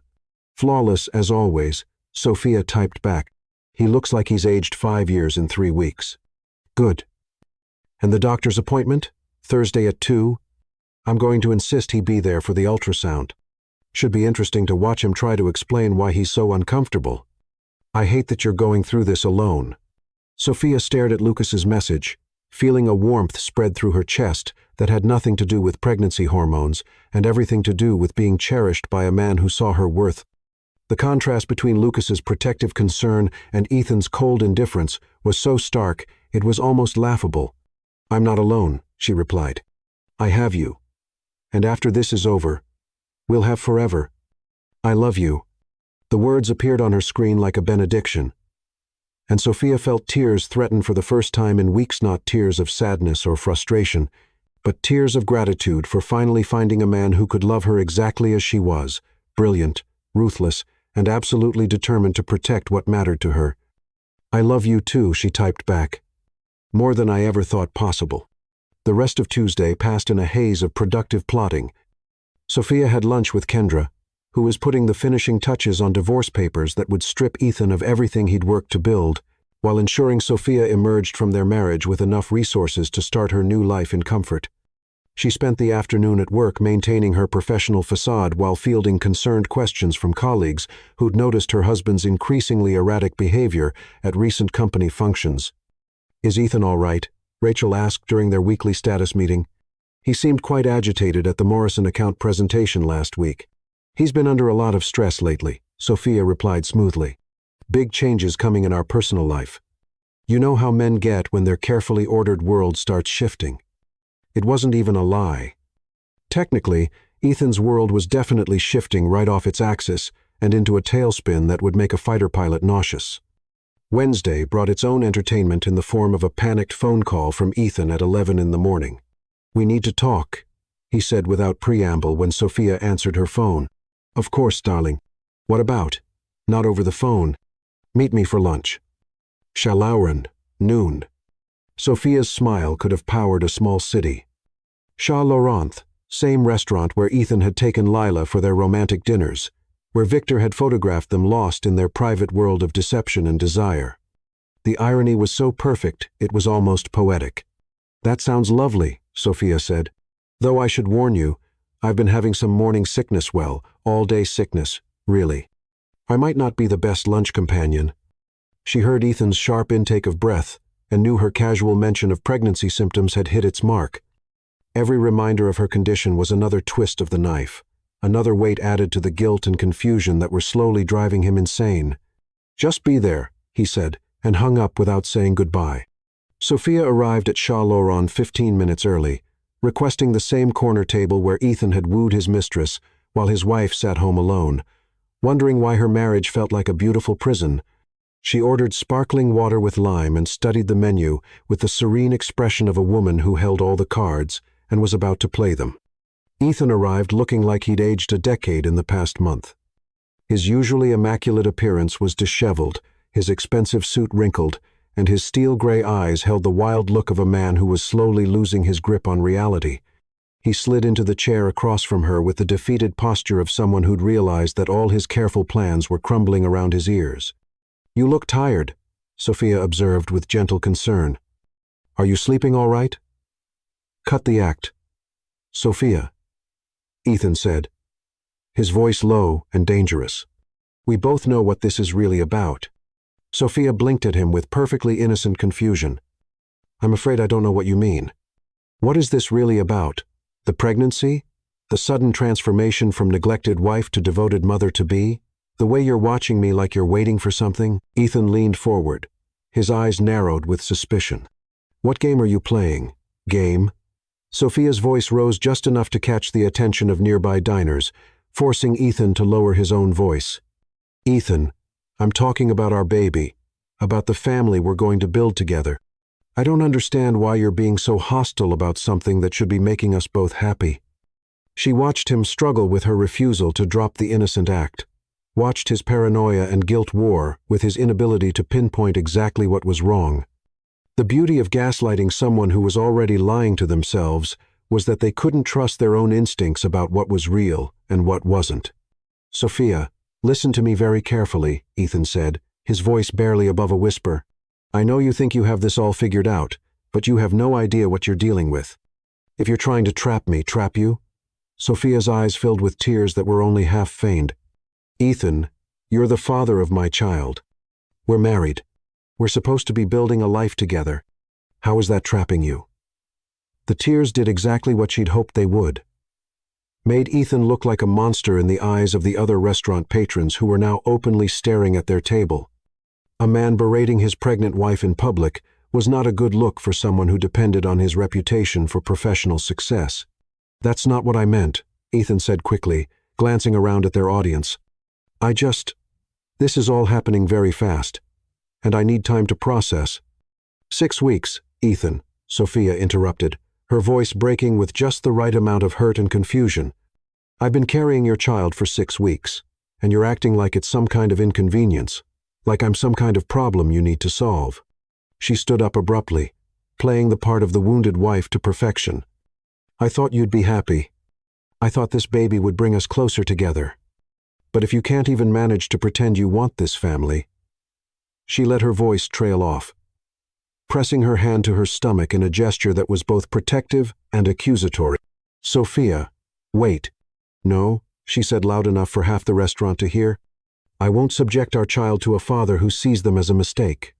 Flawless as always, Sophia typed back, "He looks like he's aged 5 years in 3 weeks. Good. And the doctor's appointment? Thursday at 2? I'm going to insist he be there for the ultrasound. Should be interesting to watch him try to explain why he's so uncomfortable. I hate that you're going through this alone." Sophia stared at Lucas's message, feeling a warmth spread through her chest that had nothing to do with pregnancy hormones and everything to do with being cherished by a man who saw her worth. The contrast between Lucas's protective concern and Ethan's cold indifference was so stark it was almost laughable. "I'm not alone," she replied. "I have you. And after this is over, we'll have forever. I love you." The words appeared on her screen like a benediction, and Sophia felt tears threaten for the first time in weeks, not tears of sadness or frustration, but tears of gratitude for finally finding a man who could love her exactly as she was, brilliant, ruthless, and absolutely determined to protect what mattered to her. "I love you too," she typed back. "More than I ever thought possible." The rest of Tuesday passed in a haze of productive plotting. Sophia had lunch with Kendra, who was putting the finishing touches on divorce papers that would strip Ethan of everything he'd worked to build, while ensuring Sophia emerged from their marriage with enough resources to start her new life in comfort. She spent the afternoon at work maintaining her professional facade while fielding concerned questions from colleagues who'd noticed her husband's increasingly erratic behavior at recent company functions. "Is Ethan all right?" Rachel asked during their weekly status meeting. "He seemed quite agitated at the Morrison account presentation last week." "He's been under a lot of stress lately," Sophia replied smoothly. "Big changes coming in our personal life. You know how men get when their carefully ordered world starts shifting." It wasn't even a lie. Technically, Ethan's world was definitely shifting right off its axis and into a tailspin that would make a fighter pilot nauseous. Wednesday brought its own entertainment in the form of a panicked phone call from Ethan at 11 in the morning. "We need to talk," he said without preamble when Sophia answered her phone. "Of course, darling. What about? Not over the phone. Meet me for lunch. Shalauren, noon." Sophia's smile could have powered a small city. Chat Laurent, same restaurant where Ethan had taken Lila for their romantic dinners, where Victor had photographed them lost in their private world of deception and desire. The irony was so perfect it was almost poetic. "That sounds lovely," Sophia said. "Though I should warn you, I've been having some morning sickness, all-day sickness, really. I might not be the best lunch companion." She heard Ethan's sharp intake of breath and knew her casual mention of pregnancy symptoms had hit its mark. Every reminder of her condition was another twist of the knife, another weight added to the guilt and confusion that were slowly driving him insane. "Just be there," he said, and hung up without saying goodbye. Sophia arrived at Chat Laurent 15 minutes early, requesting the same corner table where Ethan had wooed his mistress while his wife sat home alone, wondering why her marriage felt like a beautiful prison. She ordered sparkling water with lime and studied the menu with the serene expression of a woman who held all the cards and was about to play them. Ethan arrived looking like he'd aged a decade in the past month. His usually immaculate appearance was disheveled, his expensive suit wrinkled, and his steel-gray eyes held the wild look of a man who was slowly losing his grip on reality. He slid into the chair across from her with the defeated posture of someone who'd realized that all his careful plans were crumbling around his ears. "You look tired," Sophia observed with gentle concern. "Are you sleeping all right?" "Cut the act. Sophia," Ethan said, his voice low and dangerous. "We both know what this is really about." Sophia blinked at him with perfectly innocent confusion. "I'm afraid I don't know what you mean. What is this really about? The pregnancy? The sudden transformation from neglected wife to devoted mother-to-be? The way you're watching me like you're waiting for something? Ethan leaned forward. His eyes narrowed with suspicion. What game are you playing? Game? Sophia's voice rose just enough to catch the attention of nearby diners, forcing Ethan to lower his own voice. Ethan, I'm talking about our baby, about the family we're going to build together. I don't understand why you're being so hostile about something that should be making us both happy. She watched him struggle with her refusal to drop the innocent act, watched his paranoia and guilt war with his inability to pinpoint exactly what was wrong. The beauty of gaslighting someone who was already lying to themselves was that they couldn't trust their own instincts about what was real and what wasn't. Sophia, listen to me very carefully, Ethan said, his voice barely above a whisper. I know you think you have this all figured out, but you have no idea what you're dealing with. If you're trying to trap me, trap you? Sophia's eyes filled with tears that were only half feigned. Ethan, you're the father of my child. We're married. We're supposed to be building a life together. How is that trapping you? The tears did exactly what she'd hoped they would. Made Ethan look like a monster in the eyes of the other restaurant patrons who were now openly staring at their table. A man berating his pregnant wife in public was not a good look for someone who depended on his reputation for professional success. That's not what I meant, Ethan said quickly, glancing around at their audience. This is all happening very fast, and I need time to process. 6 weeks, Ethan, Sophia interrupted, her voice breaking with just the right amount of hurt and confusion. I've been carrying your child for 6 weeks, and you're acting like it's some kind of inconvenience, like I'm some kind of problem you need to solve. She stood up abruptly, playing the part of the wounded wife to perfection. I thought you'd be happy. I thought this baby would bring us closer together. But if you can't even manage to pretend you want this family... She let her voice trail off, pressing her hand to her stomach in a gesture that was both protective and accusatory. Sophia, wait. No, she said loud enough for half the restaurant to hear. I won't subject our child to a father who sees them as a mistake.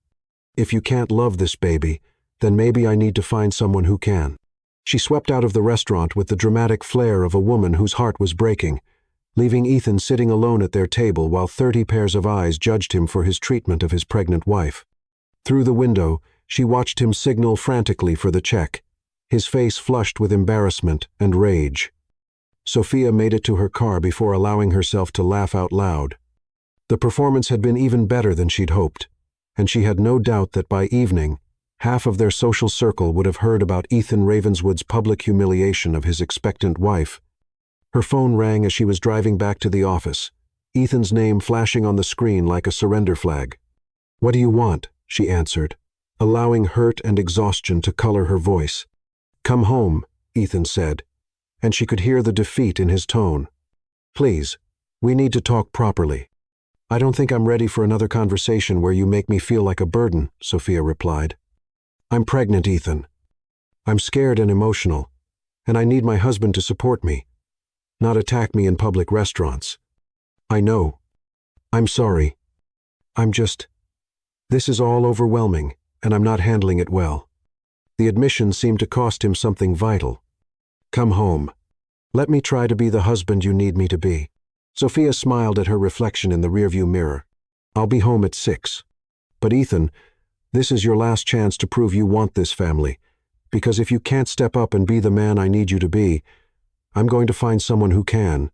If you can't love this baby, then maybe I need to find someone who can. She swept out of the restaurant with the dramatic flair of a woman whose heart was breaking, leaving Ethan sitting alone at their table while 30 pairs of eyes judged him for his treatment of his pregnant wife. Through the window, she watched him signal frantically for the check, his face flushed with embarrassment and rage. Sophia made it to her car before allowing herself to laugh out loud. The performance had been even better than she'd hoped, and she had no doubt that by evening, half of their social circle would have heard about Ethan Ravenswood's public humiliation of his expectant wife. Her phone rang as she was driving back to the office, Ethan's name flashing on the screen like a surrender flag. What do you want? She answered, allowing hurt and exhaustion to color her voice. Come home, Ethan said, and she could hear the defeat in his tone. Please, we need to talk properly. I don't think I'm ready for another conversation where you make me feel like a burden, Sophia replied. I'm pregnant, Ethan. I'm scared and emotional, and I need my husband to support me, not attack me in public restaurants. I know. I'm sorry. This is all overwhelming, and I'm not handling it well. The admission seemed to cost him something vital. Come home. Let me try to be the husband you need me to be. Sophia smiled at her reflection in the rearview mirror. I'll be home at 6. But Ethan, this is your last chance to prove you want this family, because if you can't step up and be the man I need you to be, I'm going to find someone who can.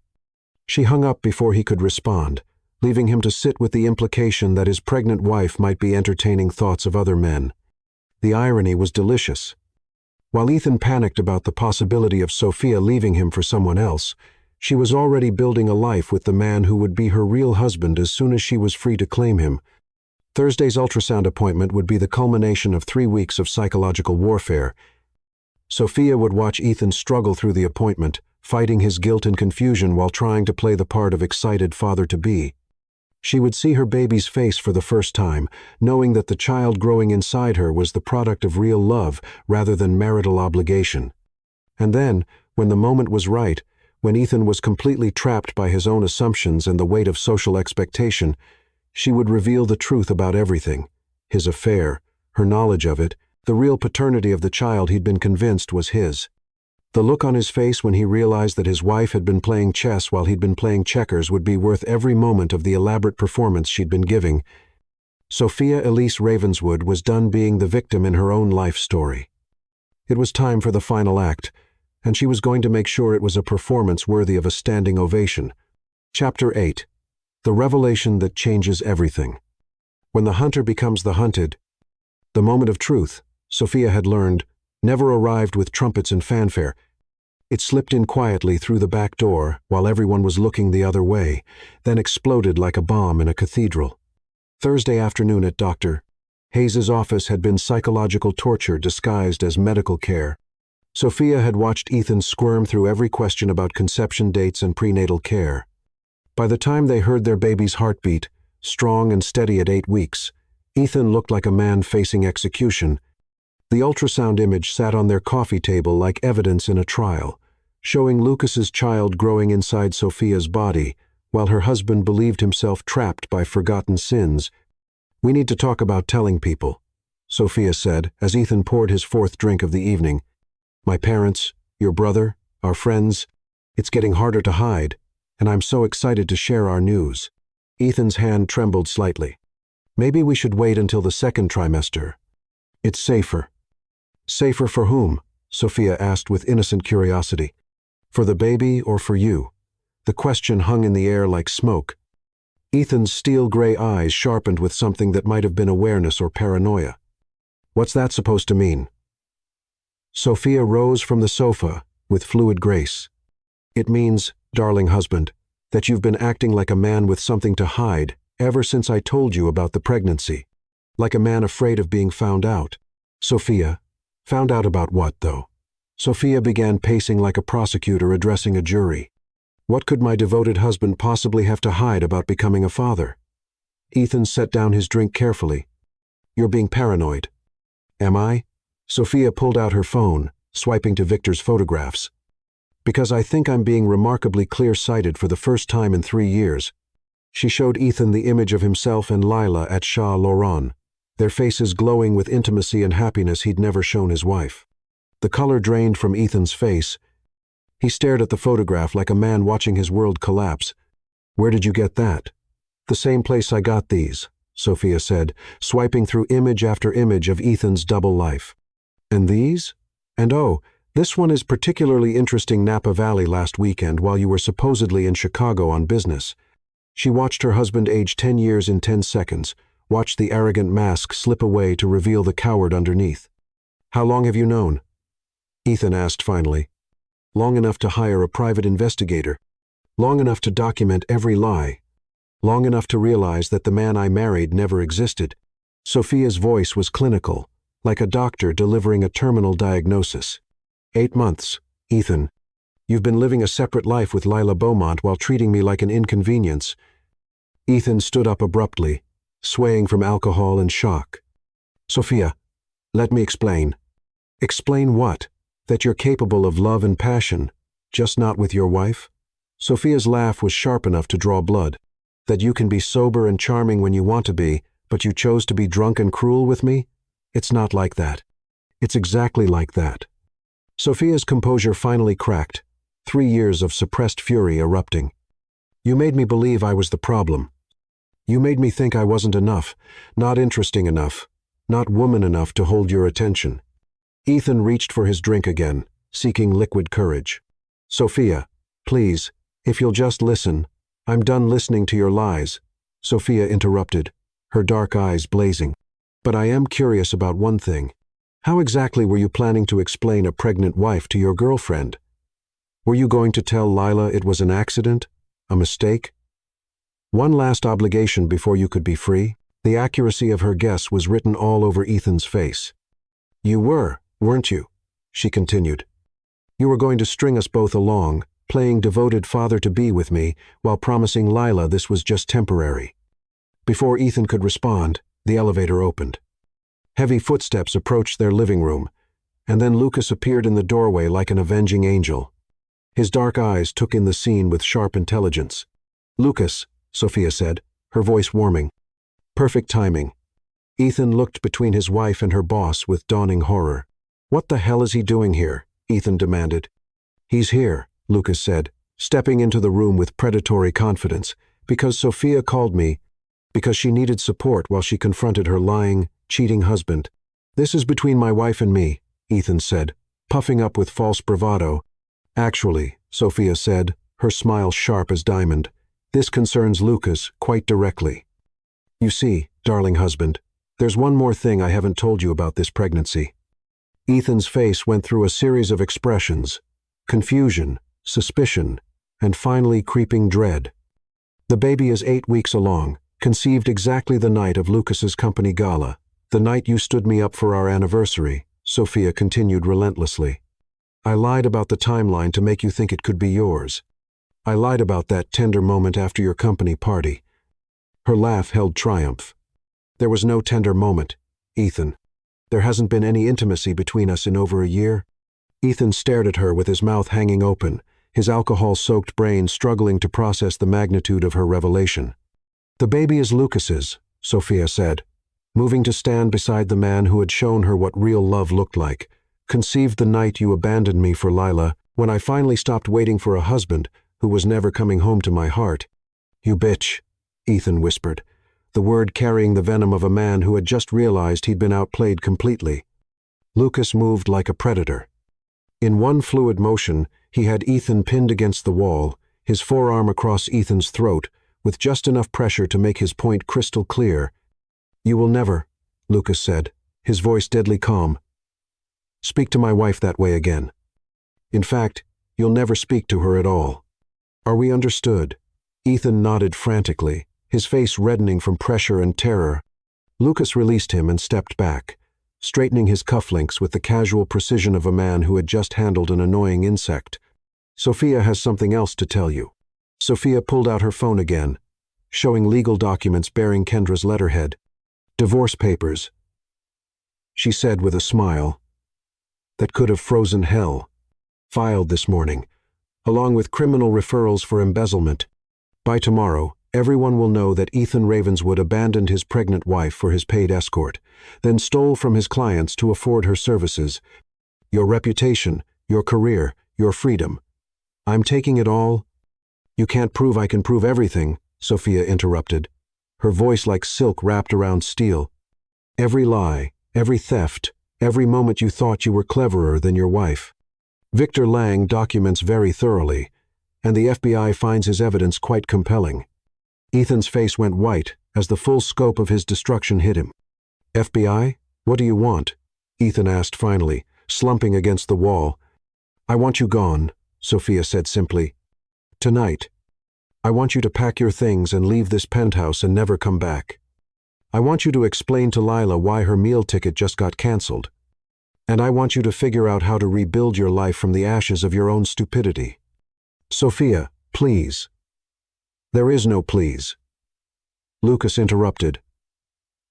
She hung up before he could respond, leaving him to sit with the implication that his pregnant wife might be entertaining thoughts of other men. The irony was delicious. While Ethan panicked about the possibility of Sophia leaving him for someone else, she was already building a life with the man who would be her real husband as soon as she was free to claim him. Thursday's ultrasound appointment would be the culmination of 3 weeks of psychological warfare. Sophia would watch Ethan struggle through the appointment, fighting his guilt and confusion while trying to play the part of excited father-to-be. She would see her baby's face for the first time, knowing that the child growing inside her was the product of real love rather than marital obligation. And then, when the moment was right, when Ethan was completely trapped by his own assumptions and the weight of social expectation, she would reveal the truth about everything: his affair, her knowledge of it, the real paternity of the child he'd been convinced was his. The look on his face when he realized that his wife had been playing chess while he'd been playing checkers would be worth every moment of the elaborate performance she'd been giving. Sophia Elise Ravenswood was done being the victim in her own life story. It was time for the final act, and she was going to make sure it was a performance worthy of a standing ovation. Chapter 8. The Revelation That Changes Everything. When the hunter becomes the hunted, the moment of truth, Sophia had learned, never arrived with trumpets and fanfare. It slipped in quietly through the back door while everyone was looking the other way, then exploded like a bomb in a cathedral. Thursday afternoon at Dr. Hayes's office had been psychological torture disguised as medical care. Sophia had watched Ethan squirm through every question about conception dates and prenatal care. By the time they heard their baby's heartbeat, strong and steady at 8 weeks, Ethan looked like a man facing execution. The ultrasound image sat on their coffee table like evidence in a trial, showing Lucas's child growing inside Sophia's body, while her husband believed himself trapped by forgotten sins. "We need to talk about telling people," Sophia said, as Ethan poured his 4th drink of the evening. "My parents, your brother, our friends, it's getting harder to hide, and I'm so excited to share our news." Ethan's hand trembled slightly. "Maybe we should wait until the 2nd trimester. It's safer." "Safer for whom?" Sophia asked with innocent curiosity. "For the baby or for you?" The question hung in the air like smoke. Ethan's steel-gray eyes sharpened with something that might have been awareness or paranoia. "What's that supposed to mean?" Sophia rose from the sofa with fluid grace. "It means, darling husband, that you've been acting like a man with something to hide ever since I told you about the pregnancy. Like a man afraid of being found out." "Sophia, found out about what, though?" Sophia began pacing like a prosecutor addressing a jury. "What could my devoted husband possibly have to hide about becoming a father?" Ethan set down his drink carefully. "You're being paranoid." "Am I?" Sophia pulled out her phone, swiping to Victor's photographs. "Because I think I'm being remarkably clear-sighted for the first time in 3 years." She showed Ethan the image of himself and Lila at Shah Laurent, their faces glowing with intimacy and happiness he'd never shown his wife. The color drained from Ethan's face. He stared at the photograph like a man watching his world collapse. "Where did you get that?" "The same place I got these," Sophia said, swiping through image after image of Ethan's double life. "And these? And oh, this one is particularly interesting. Napa Valley last weekend while you were supposedly in Chicago on business." She watched her husband age 10 years in 10 seconds, watched the arrogant mask slip away to reveal the coward underneath. "How long have you known?" Ethan asked finally. "Long enough to hire a private investigator. Long enough to document every lie. Long enough to realize that the man I married never existed." Sophia's voice was clinical, like a doctor delivering a terminal diagnosis. 8 months, Ethan. You've been living a separate life with Lila Beaumont while treating me like an inconvenience." Ethan stood up abruptly, swaying from alcohol and shock. "Sophia, let me explain." "Explain what? That you're capable of love and passion, just not with your wife?" Sophia's laugh was sharp enough to draw blood. "That you can be sober and charming when you want to be, but you chose to be drunk and cruel with me? It's not like that." "It's exactly like that." Sophia's composure finally cracked, 3 years of suppressed fury erupting. "You made me believe I was the problem. You made me think I wasn't enough, not interesting enough, not woman enough to hold your attention." Ethan reached for his drink again, seeking liquid courage. "Sophia, please, if you'll just listen. I'm done listening to your lies." Sophia interrupted, her dark eyes blazing. "But I am curious about one thing. How exactly were you planning to explain a pregnant wife to your girlfriend? Were you going to tell Lila it was an accident? A mistake? One last obligation before you could be free?" The accuracy of her guess was written all over Ethan's face. "You were, weren't you?" she continued. "You were going to string us both along, playing devoted father-to-be with me, while promising Lila this was just temporary." Before Ethan could respond, the elevator opened. Heavy footsteps approached their living room, and then Lucas appeared in the doorway like an avenging angel. His dark eyes took in the scene with sharp intelligence. "Lucas," Sophia said, her voice warming. Perfect timing. Ethan looked between his wife and her boss with dawning horror. "What the hell is he doing here?" Ethan demanded. "He's here," Lucas said, stepping into the room with predatory confidence, "because Sophia called me, because she needed support while she confronted her lying, cheating husband. This is between my wife and me," Ethan said, puffing up with false bravado. "Actually," Sophia said, her smile sharp as diamond, "this concerns Lucas quite directly. You see, darling husband, there's one more thing I haven't told you about this pregnancy." Ethan's face went through a series of expressions: confusion, suspicion, and finally creeping dread. "The baby is 8 weeks along, conceived exactly the night of Lucas's company gala, the night you stood me up for our anniversary," Sophia continued relentlessly. "I lied about the timeline to make you think it could be yours. I lied about that tender moment after your company party." Her laugh held triumph. "There was no tender moment, Ethan. There hasn't been any intimacy between us in over a year." Ethan stared at her with his mouth hanging open, his alcohol-soaked brain struggling to process the magnitude of her revelation. "The baby is Lucas's," Sophia said, moving to stand beside the man who had shown her what real love looked like. "Conceived the night you abandoned me for Lila, when I finally stopped waiting for a husband who was never coming home to my heart." "You bitch," Ethan whispered, the word carrying the venom of a man who had just realized he'd been outplayed completely. Lucas moved like a predator. In one fluid motion, he had Ethan pinned against the wall, his forearm across Ethan's throat, with just enough pressure to make his point crystal clear. "You will never," Lucas said, his voice deadly calm, "speak to my wife that way again. In fact, you'll never speak to her at all. Are we understood?" Ethan nodded frantically, his face reddening from pressure and terror. Lucas released him and stepped back, straightening his cufflinks with the casual precision of a man who had just handled an annoying insect. "Sophia has something else to tell you." Sophia pulled out her phone again, showing legal documents bearing Kendra's letterhead. "Divorce papers," she said with a smile that could have frozen hell. "Filed this morning, along with criminal referrals for embezzlement. By tomorrow, everyone will know that Ethan Ravenswood abandoned his pregnant wife for his paid escort, then stole from his clients to afford her services. Your reputation, your career, your freedom. I'm taking it all." "You can't prove I can prove everything," Sophia interrupted, her voice like silk wrapped around steel. "Every lie, every theft, every moment you thought you were cleverer than your wife. Victor Lang documents very thoroughly, and the FBI finds his evidence quite compelling." Ethan's face went white as the full scope of his destruction hit him. "FBI? What do you want?" Ethan asked finally, slumping against the wall. "I want you gone," Sophia said simply. "Tonight. I want you to pack your things and leave this penthouse and never come back. I want you to explain to Lila why her meal ticket just got canceled. And I want you to figure out how to rebuild your life from the ashes of your own stupidity." "Sophia, please." "There is no please," Lucas interrupted,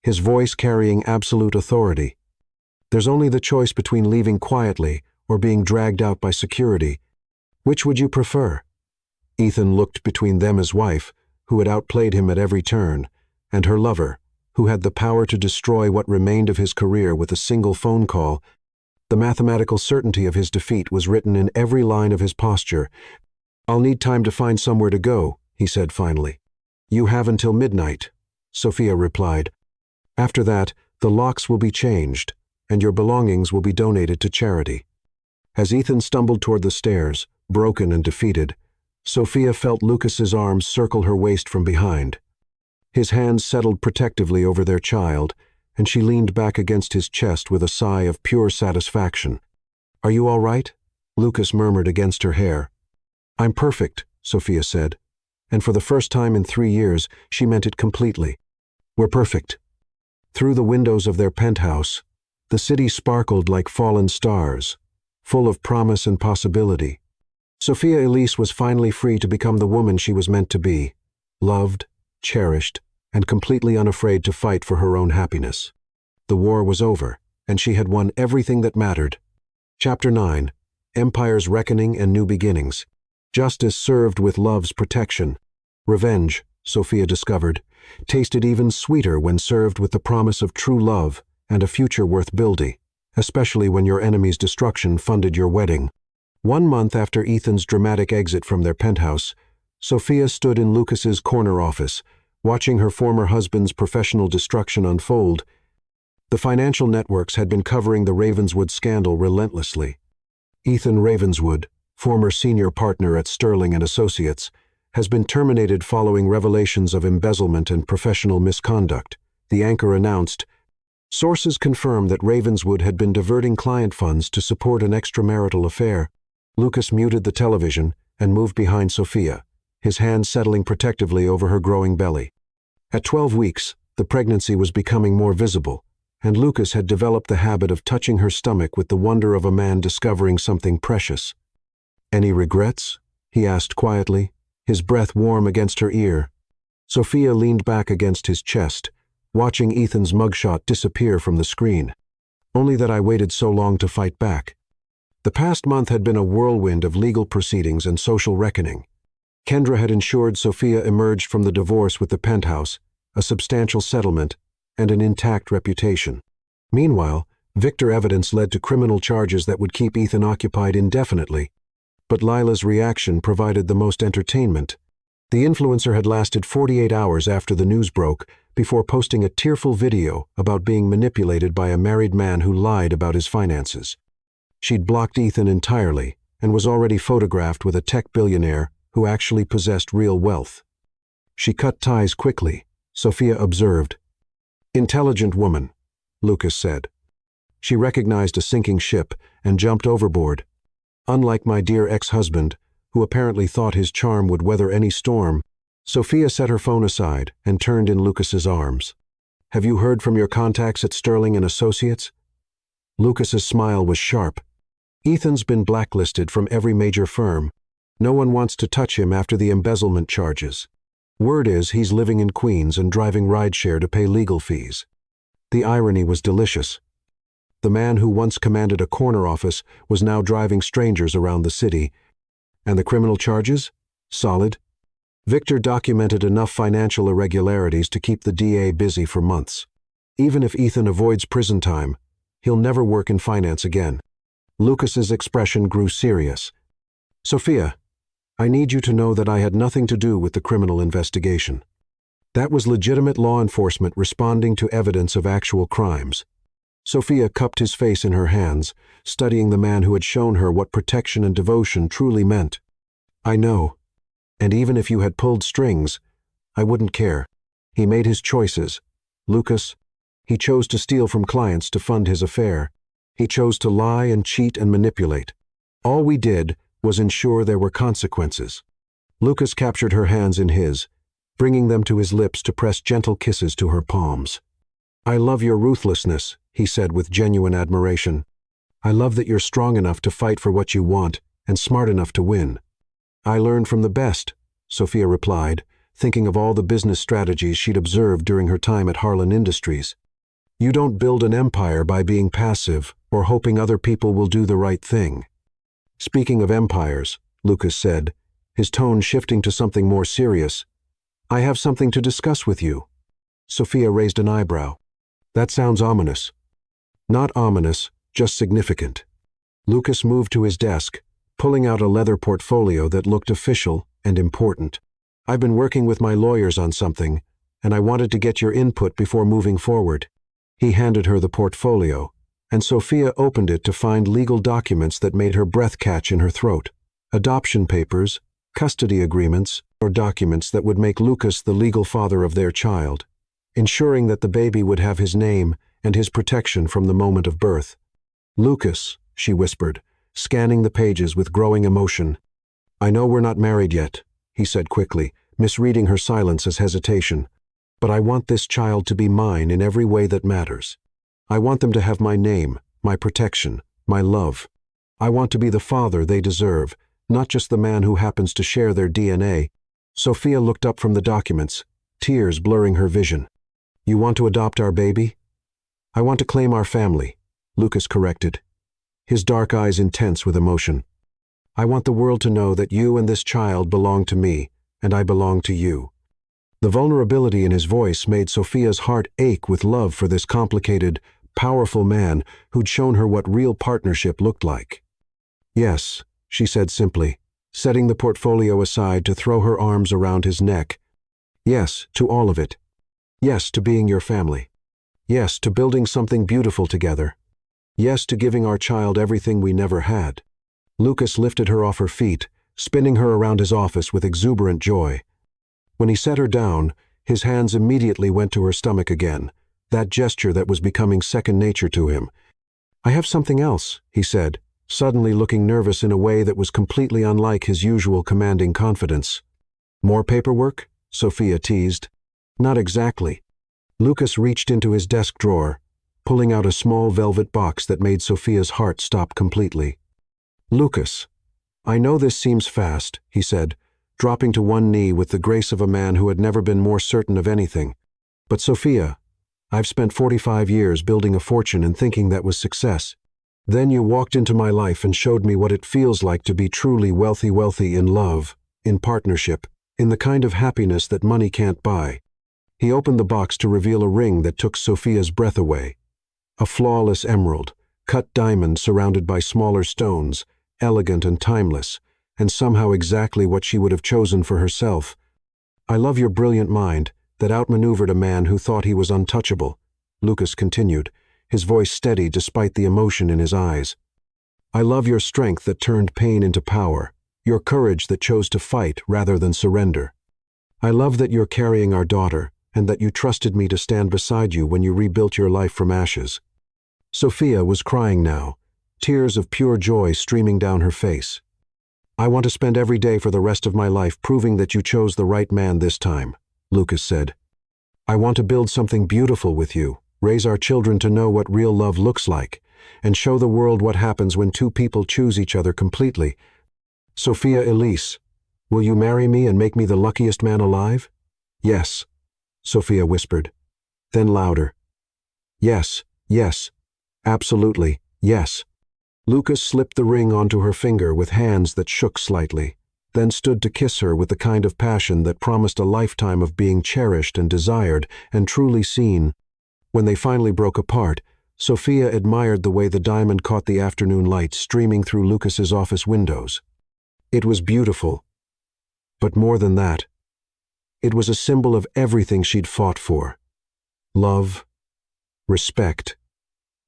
his voice carrying absolute authority. "There's only the choice between leaving quietly or being dragged out by security. Which would you prefer?" Ethan looked between them, his wife, who had outplayed him at every turn, and her lover, who had the power to destroy what remained of his career with a single phone call. The mathematical certainty of his defeat was written in every line of his posture. "I'll need time to find somewhere to go," he said finally. "You have until midnight," Sophia replied. "After that, the locks will be changed, and your belongings will be donated to charity." As Ethan stumbled toward the stairs, broken and defeated, Sophia felt Lucas's arms circle her waist from behind. His hands settled protectively over their child, and she leaned back against his chest with a sigh of pure satisfaction. "Are you all right?" Lucas murmured against her hair. "I'm perfect," Sophia said, and for the first time in 3 years, she meant it completely. "We're perfect." Through the windows of their penthouse, the city sparkled like fallen stars, full of promise and possibility. Sophia Elise was finally free to become the woman she was meant to be, loved, cherished, and completely unafraid to fight for her own happiness. The war was over, and she had won everything that mattered. Chapter 9: Empire's Reckoning and New Beginnings. Justice served with love's protection. Revenge, Sophia discovered, tasted even sweeter when served with the promise of true love and a future worth building, especially when your enemy's destruction funded your wedding. 1 month after Ethan's dramatic exit from their penthouse, Sophia stood in Lucas's corner office, watching her former husband's professional destruction unfold. The financial networks had been covering the Ravenswood scandal relentlessly. Ethan Ravenswood, former senior partner at Sterling and Associates, has been terminated following revelations of embezzlement and professional misconduct, the anchor announced. Sources confirmed that Ravenswood had been diverting client funds to support an extramarital affair. Lucas muted the television and moved behind Sophia, his hand settling protectively over her growing belly. At 12 weeks, the pregnancy was becoming more visible, and Lucas had developed the habit of touching her stomach with the wonder of a man discovering something precious. "Any regrets?" he asked quietly, his breath warm against her ear. Sophia leaned back against his chest, watching Ethan's mugshot disappear from the screen. "Only that I waited so long to fight back." The past month had been a whirlwind of legal proceedings and social reckoning. Kendra had ensured Sophia emerged from the divorce with the penthouse, a substantial settlement, and an intact reputation. Meanwhile, Victor evidence led to criminal charges that would keep Ethan occupied indefinitely. But Lila's reaction provided the most entertainment. The influencer had lasted 48 hours after the news broke before posting a tearful video about being manipulated by a married man who lied about his finances. She'd blocked Ethan entirely and was already photographed with a tech billionaire who actually possessed real wealth. She cut ties quickly, Sophia observed. "Intelligent woman," Lucas said. She recognized a sinking ship and jumped overboard. Unlike my dear ex-husband, who apparently thought his charm would weather any storm, Sophia set her phone aside and turned in Lucas's arms. "Have you heard from your contacts at Sterling and Associates?" Lucas's smile was sharp. "Ethan's been blacklisted from every major firm. No one wants to touch him after the embezzlement charges. Word is he's living in Queens and driving rideshare to pay legal fees." The irony was delicious. The man who once commanded a corner office was now driving strangers around the city. And the criminal charges? Solid. Victor documented enough financial irregularities to keep the DA busy for months. Even if Ethan avoids prison time, he'll never work in finance again. Lucas's expression grew serious. "Sophia, I need you to know that I had nothing to do with the criminal investigation. That was legitimate law enforcement responding to evidence of actual crimes." Sophia cupped his face in her hands, studying the man who had shown her what protection and devotion truly meant. "I know. And even if you had pulled strings, I wouldn't care. He made his choices. Lucas, he chose to steal from clients to fund his affair. He chose to lie and cheat and manipulate. All we did was ensure there were consequences." Lucas captured her hands in his, bringing them to his lips to press gentle kisses to her palms. "I love your ruthlessness," he said with genuine admiration. "I love that you're strong enough to fight for what you want and smart enough to win." "I learned from the best," Sophia replied, thinking of all the business strategies she'd observed during her time at Harlan Industries. "You don't build an empire by being passive or hoping other people will do the right thing." "Speaking of empires," Lucas said, his tone shifting to something more serious, "I have something to discuss with you." Sophia raised an eyebrow. "That sounds ominous." "Not ominous, just significant." Lucas moved to his desk, pulling out a leather portfolio that looked official and important. "I've been working with my lawyers on something, and I wanted to get your input before moving forward." He handed her the portfolio, and Sophia opened it to find legal documents that made her breath catch in her throat. Adoption papers, custody agreements, or documents that would make Lucas the legal father of their child, ensuring that the baby would have his name and his protection from the moment of birth. "Lucas," she whispered, scanning the pages with growing emotion. "I know we're not married yet," he said quickly, misreading her silence as hesitation. "But I want this child to be mine in every way that matters. I want them to have my name, my protection, my love. I want to be the father they deserve, not just the man who happens to share their DNA." Sophia looked up from the documents, tears blurring her vision. "You want to adopt our baby?" "I want to claim our family," Lucas corrected, his dark eyes intense with emotion. "I want the world to know that you and this child belong to me, and I belong to you." The vulnerability in his voice made Sophia's heart ache with love for this complicated, powerful man who'd shown her what real partnership looked like. "Yes," she said simply, setting the portfolio aside to throw her arms around his neck. Yes, to all of it. Yes, to being your family. Yes, to building something beautiful together. Yes, to giving our child everything we never had. Lucas lifted her off her feet, spinning her around his office with exuberant joy. When he set her down, his hands immediately went to her stomach again, that gesture that was becoming second nature to him. "I have something else," he said, suddenly looking nervous in a way that was completely unlike his usual commanding confidence. "More paperwork?" Sophia teased. "Not exactly." Lucas reached into his desk drawer, pulling out a small velvet box that made Sophia's heart stop completely. "Lucas, I know this seems fast," he said, dropping to one knee with the grace of a man who had never been more certain of anything. "But Sophia, I've spent 45 years building a fortune and thinking that was success. Then you walked into my life and showed me what it feels like to be truly wealthy in love, in partnership, in the kind of happiness that money can't buy." He opened the box to reveal a ring that took Sophia's breath away. A flawless emerald, cut diamond surrounded by smaller stones, elegant and timeless, and somehow exactly what she would have chosen for herself. "I love your brilliant mind that outmaneuvered a man who thought he was untouchable," Lucas continued, his voice steady despite the emotion in his eyes. "I love your strength that turned pain into power, your courage that chose to fight rather than surrender. I love that you're carrying our daughter, and that you trusted me to stand beside you when you rebuilt your life from ashes." Sophia was crying now, tears of pure joy streaming down her face. "I want to spend every day for the rest of my life proving that you chose the right man this time," Lucas said. "I want to build something beautiful with you, raise our children to know what real love looks like, and show the world what happens when two people choose each other completely. Sophia Elise, will you marry me and make me the luckiest man alive?" "Yes," Sophia whispered. Then louder. "Yes, yes, absolutely, yes." Lucas slipped the ring onto her finger with hands that shook slightly, then stood to kiss her with the kind of passion that promised a lifetime of being cherished and desired and truly seen. When they finally broke apart, Sophia admired the way the diamond caught the afternoon light streaming through Lucas's office windows. It was beautiful. But more than that, it was a symbol of everything she'd fought for. Love, respect,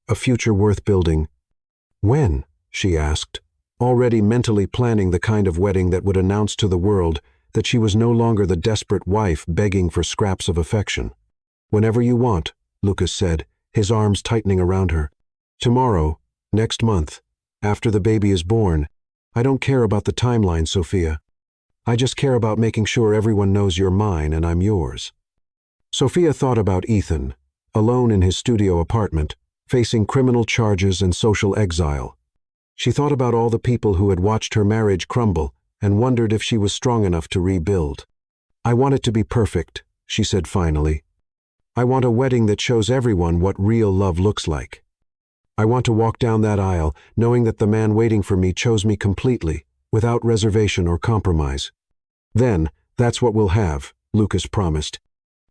a future worth building. "When?" she asked, already mentally planning the kind of wedding that would announce to the world that she was no longer the desperate wife begging for scraps of affection. "Whenever you want," Lucas said, his arms tightening around her. "Tomorrow, next month, after the baby is born. I don't care about the timeline, Sophia. I just care about making sure everyone knows you're mine and I'm yours." Sophia thought about Ethan, alone in his studio apartment, facing criminal charges and social exile. She thought about all the people who had watched her marriage crumble and wondered if she was strong enough to rebuild. "I want it to be perfect," she said finally. "I want a wedding that shows everyone what real love looks like. I want to walk down that aisle knowing that the man waiting for me chose me completely, without reservation or compromise. Then, that's what we'll have," Lucas promised.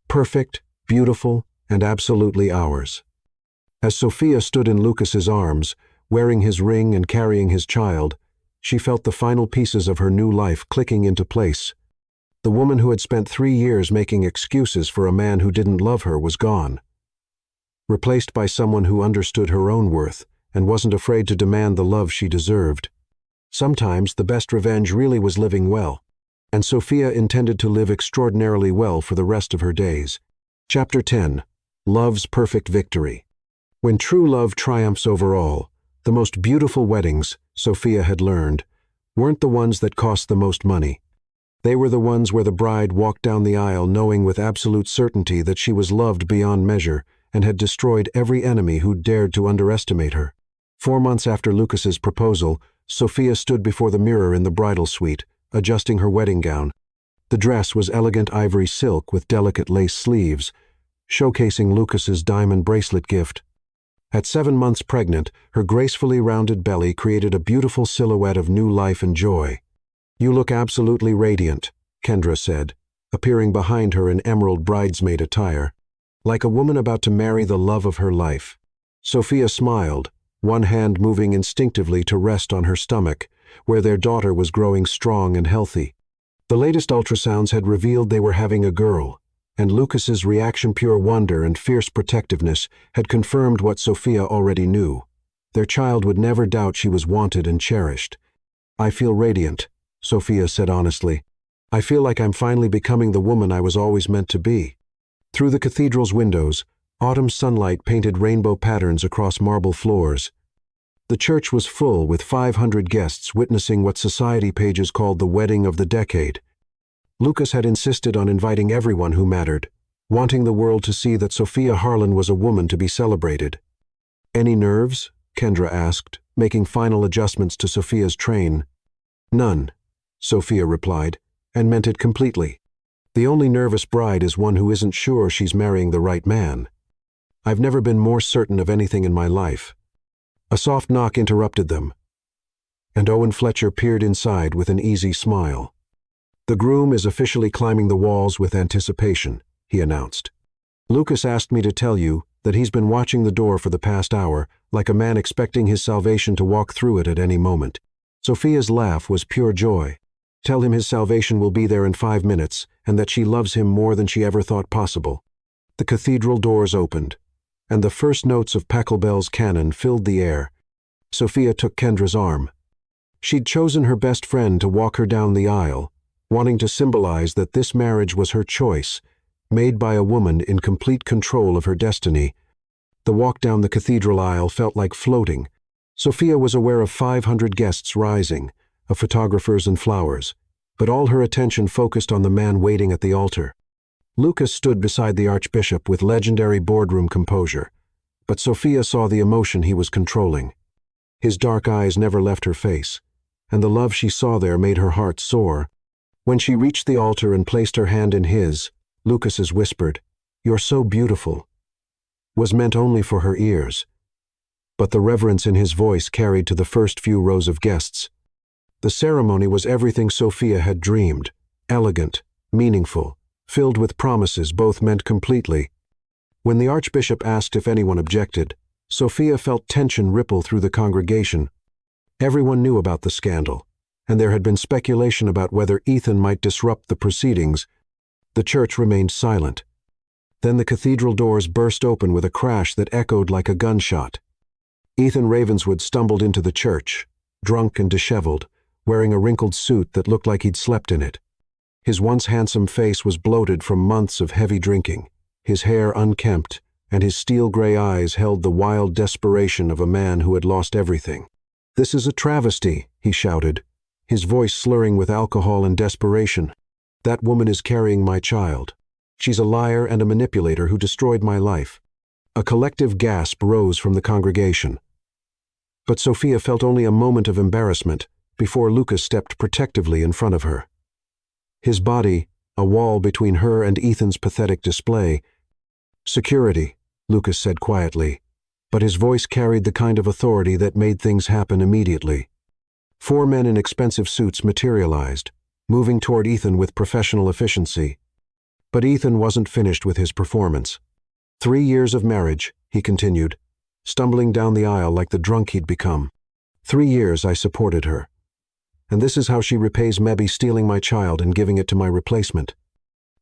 "Perfect, beautiful, and absolutely ours." As Sophia stood in Lucas's arms, wearing his ring and carrying his child, she felt the final pieces of her new life clicking into place. The woman who had spent 3 years making excuses for a man who didn't love her was gone, replaced by someone who understood her own worth and wasn't afraid to demand the love she deserved. Sometimes the best revenge really was living well, and Sophia intended to live extraordinarily well for the rest of her days. Chapter 10. Love's Perfect Victory. When true love triumphs over all, the most beautiful weddings, Sophia had learned, weren't the ones that cost the most money. They were the ones where the bride walked down the aisle knowing with absolute certainty that she was loved beyond measure and had destroyed every enemy who dared to underestimate her. 4 months after Lucas's proposal, Sophia stood before the mirror in the bridal suite, adjusting her wedding gown. The dress was elegant ivory silk with delicate lace sleeves, showcasing Lucas's diamond bracelet gift. At 7 months pregnant, her gracefully rounded belly created a beautiful silhouette of new life and joy. "You look absolutely radiant," Kendra said, appearing behind her in emerald bridesmaid attire, like a woman about to marry the love of her life. Sophia smiled, one hand moving instinctively to rest on her stomach, where their daughter was growing strong and healthy. The latest ultrasounds had revealed they were having a girl, and Lucas's reaction, pure wonder and fierce protectiveness, had confirmed what Sophia already knew. Their child would never doubt she was wanted and cherished. "I feel radiant," Sophia said honestly. "I feel like I'm finally becoming the woman I was always meant to be." Through the cathedral's windows, autumn sunlight painted rainbow patterns across marble floors. The church was full, with 500 guests witnessing what society pages called the wedding of the decade. Lucas had insisted on inviting everyone who mattered, wanting the world to see that Sophia Harlan was a woman to be celebrated. "Any nerves?" Kendra asked, making final adjustments to Sophia's train. "None," Sophia replied, and meant it completely. "The only nervous bride is one who isn't sure she's marrying the right man. I've never been more certain of anything in my life." A soft knock interrupted them, and Owen Fletcher peered inside with an easy smile. "The groom is officially climbing the walls with anticipation," he announced. "Lucas asked me to tell you that he's been watching the door for the past hour, like a man expecting his salvation to walk through it at any moment." Sophia's laugh was pure joy. "Tell him his salvation will be there in 5 minutes, and that she loves him more than she ever thought possible." The cathedral doors opened, and the first notes of Pachelbel's canon filled the air. Sophia took Kendra's arm. She'd chosen her best friend to walk her down the aisle, wanting to symbolize that this marriage was her choice, made by a woman in complete control of her destiny. The walk down the cathedral aisle felt like floating. Sophia was aware of 500 guests rising, of photographers and flowers, but all her attention focused on the man waiting at the altar. Lucas stood beside the Archbishop with legendary boardroom composure, but Sophia saw the emotion he was controlling. His dark eyes never left her face, and the love she saw there made her heart soar. When she reached the altar and placed her hand in his, Lucas's whispered, "You're so beautiful," was meant only for her ears, but the reverence in his voice carried to the first few rows of guests. The ceremony was everything Sophia had dreamed, elegant, meaningful, filled with promises both meant completely. When the Archbishop asked if anyone objected, Sophia felt tension ripple through the congregation. Everyone knew about the scandal, and there had been speculation about whether Ethan might disrupt the proceedings. The church remained silent. Then the cathedral doors burst open with a crash that echoed like a gunshot. Ethan Ravenswood stumbled into the church, drunk and disheveled, wearing a wrinkled suit that looked like he'd slept in it. His once handsome face was bloated from months of heavy drinking, his hair unkempt, and his steel-gray eyes held the wild desperation of a man who had lost everything. "This is a travesty," he shouted, his voice slurring with alcohol and desperation. "That woman is carrying my child. She's a liar and a manipulator who destroyed my life." A collective gasp rose from the congregation. But Sophia felt only a moment of embarrassment before Lucas stepped protectively in front of her. His body, a wall between her and Ethan's pathetic display. "Security," Lucas said quietly, but his voice carried the kind of authority that made things happen immediately. 4 men in expensive suits materialized, moving toward Ethan with professional efficiency. But Ethan wasn't finished with his performance. 3 years of marriage, he continued, stumbling down the aisle like the drunk he'd become. 3 years I supported her. And this is how she repays Mebby stealing my child and giving it to my replacement.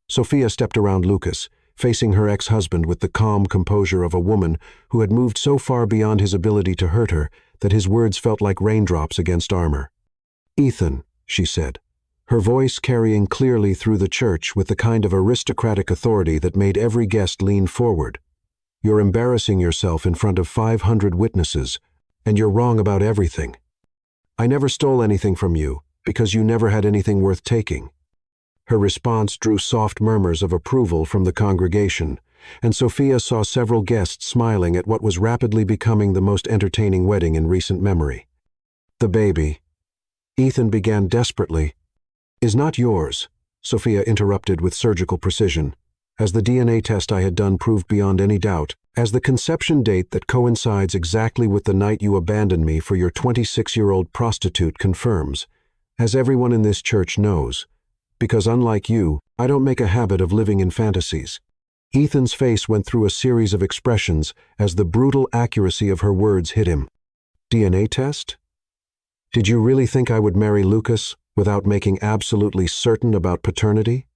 Sophia stepped around Lucas, facing her ex-husband with the calm composure of a woman who had moved so far beyond his ability to hurt her that his words felt like raindrops against armor. "Ethan," she said, her voice carrying clearly through the church with the kind of aristocratic authority that made every guest lean forward. "You're embarrassing yourself in front of 500 witnesses, and you're wrong about everything. I never stole anything from you, because you never had anything worth taking." Her response drew soft murmurs of approval from the congregation, and Sophia saw several guests smiling at what was rapidly becoming the most entertaining wedding in recent memory. "The baby," Ethan began desperately, "is not yours," Sophia interrupted with surgical precision, as the DNA test I had done proved beyond any doubt, as the conception date that coincides exactly with the night you abandoned me for your 26-year-old prostitute confirms, as everyone in this church knows, because unlike you, I don't make a habit of living in fantasies. Ethan's face went through a series of expressions as the brutal accuracy of her words hit him. "DNA test?" Did you really think I would marry Lucas without making absolutely certain about paternity?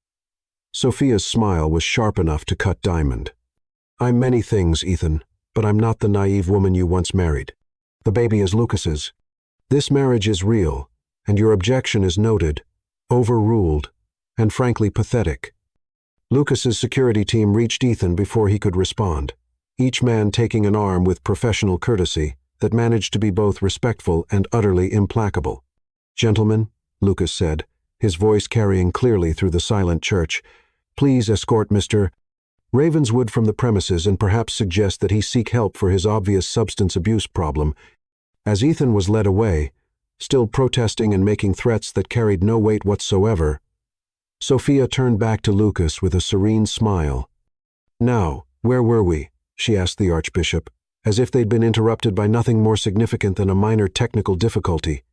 Sophia's smile was sharp enough to cut diamond. I'm many things, Ethan, but I'm not the naive woman you once married. The baby is Lucas's. This marriage is real, and your objection is noted, overruled, and frankly pathetic. Lucas's security team reached Ethan before he could respond, each man taking an arm with professional courtesy that managed to be both respectful and utterly implacable. Gentlemen, Lucas said, his voice carrying clearly through the silent church, please escort Mr. Ravenswood from the premises and perhaps suggest that he seek help for his obvious substance abuse problem. As Ethan was led away, still protesting and making threats that carried no weight whatsoever, Sophia turned back to Lucas with a serene smile. Now, where were we? She asked the Archbishop, as if they'd been interrupted by nothing more significant than a minor technical difficulty.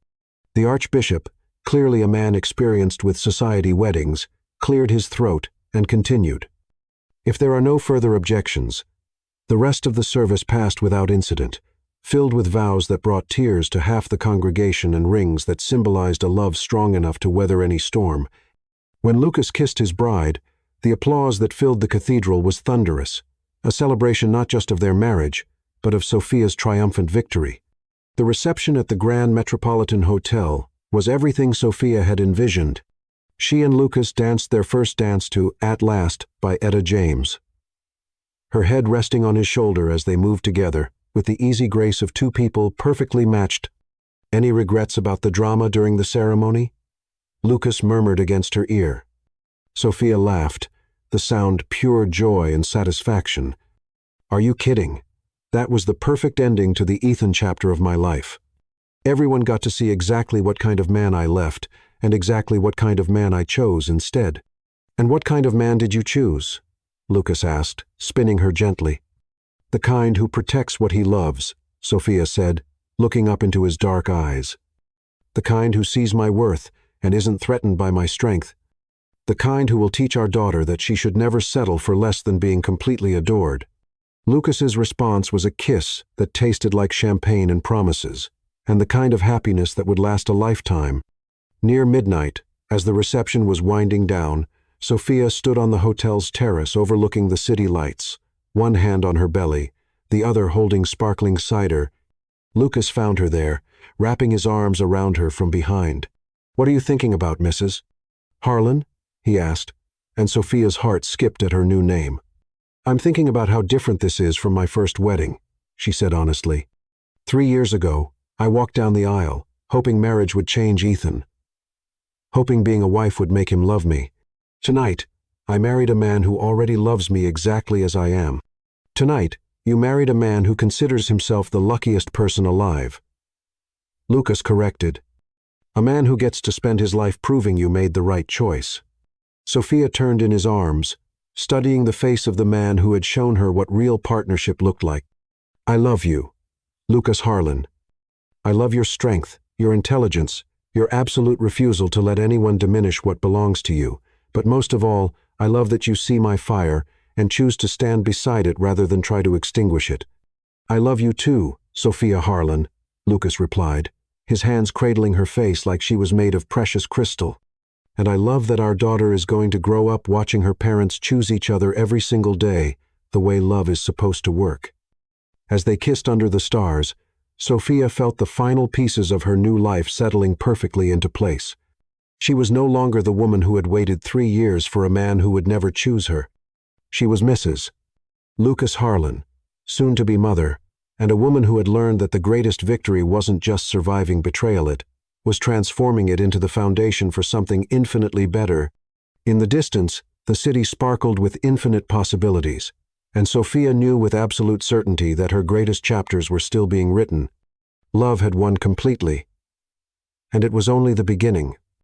The Archbishop, clearly a man experienced with society weddings, cleared his throat and continued. If there are no further objections, the rest of the service passed without incident, filled with vows that brought tears to half the congregation and rings that symbolized a love strong enough to weather any storm. When Lucas kissed his bride, the applause that filled the cathedral was thunderous, a celebration not just of their marriage, but of Sophia's triumphant victory. The reception at the Grand Metropolitan Hotel was everything Sophia had envisioned. She and Lucas danced their first dance to At Last by Etta James, her head resting on his shoulder as they moved together, with the easy grace of two people perfectly matched. Any regrets about the drama during the ceremony? Lucas murmured against her ear. Sophia laughed, the sound pure joy and satisfaction. Are you kidding? That was the perfect ending to the Ethan chapter of my life. Everyone got to see exactly what kind of man I left, and exactly what kind of man I chose instead. And what kind of man did you choose? Lucas asked, spinning her gently. The kind who protects what he loves, Sophia said, looking up into his dark eyes. The kind who sees my worth and isn't threatened by my strength. The kind who will teach our daughter that she should never settle for less than being completely adored. Lucas's response was a kiss that tasted like champagne and promises, and the kind of happiness that would last a lifetime. Near midnight, as the reception was winding down, Sophia stood on the hotel's terrace overlooking the city lights, one hand on her belly, the other holding sparkling cider. Lucas found her there, wrapping his arms around her from behind. What are you thinking about, Mrs. Harlan? He asked, and Sophia's heart skipped at her new name. I'm thinking about how different this is from my first wedding, she said honestly. 3 years ago, I walked down the aisle, hoping marriage would change Ethan, hoping being a wife would make him love me. Tonight, I married a man who already loves me exactly as I am. Tonight, you married a man who considers himself the luckiest person alive. Lucas corrected. A man who gets to spend his life proving you made the right choice. Sophia turned in his arms, studying the face of the man who had shown her what real partnership looked like. I love you, Lucas Harlan. I love your strength, your intelligence, your absolute refusal to let anyone diminish what belongs to you. But most of all, I love that you see my fire and choose to stand beside it rather than try to extinguish it. I love you too, Sophia Harlan, Lucas replied, his hands cradling her face like she was made of precious crystal. And I love that our daughter is going to grow up watching her parents choose each other every single day, the way love is supposed to work. As they kissed under the stars, Sophia felt the final pieces of her new life settling perfectly into place. She was no longer the woman who had waited 3 years for a man who would never choose her. She was Mrs. Lucas Harlan, soon-to-be mother, and a woman who had learned that the greatest victory wasn't just surviving betrayal, it was transforming it into the foundation for something infinitely better. In the distance, the city sparkled with infinite possibilities, and Sophia knew with absolute certainty that her greatest chapters were still being written. Love had won completely, and it was only the beginning.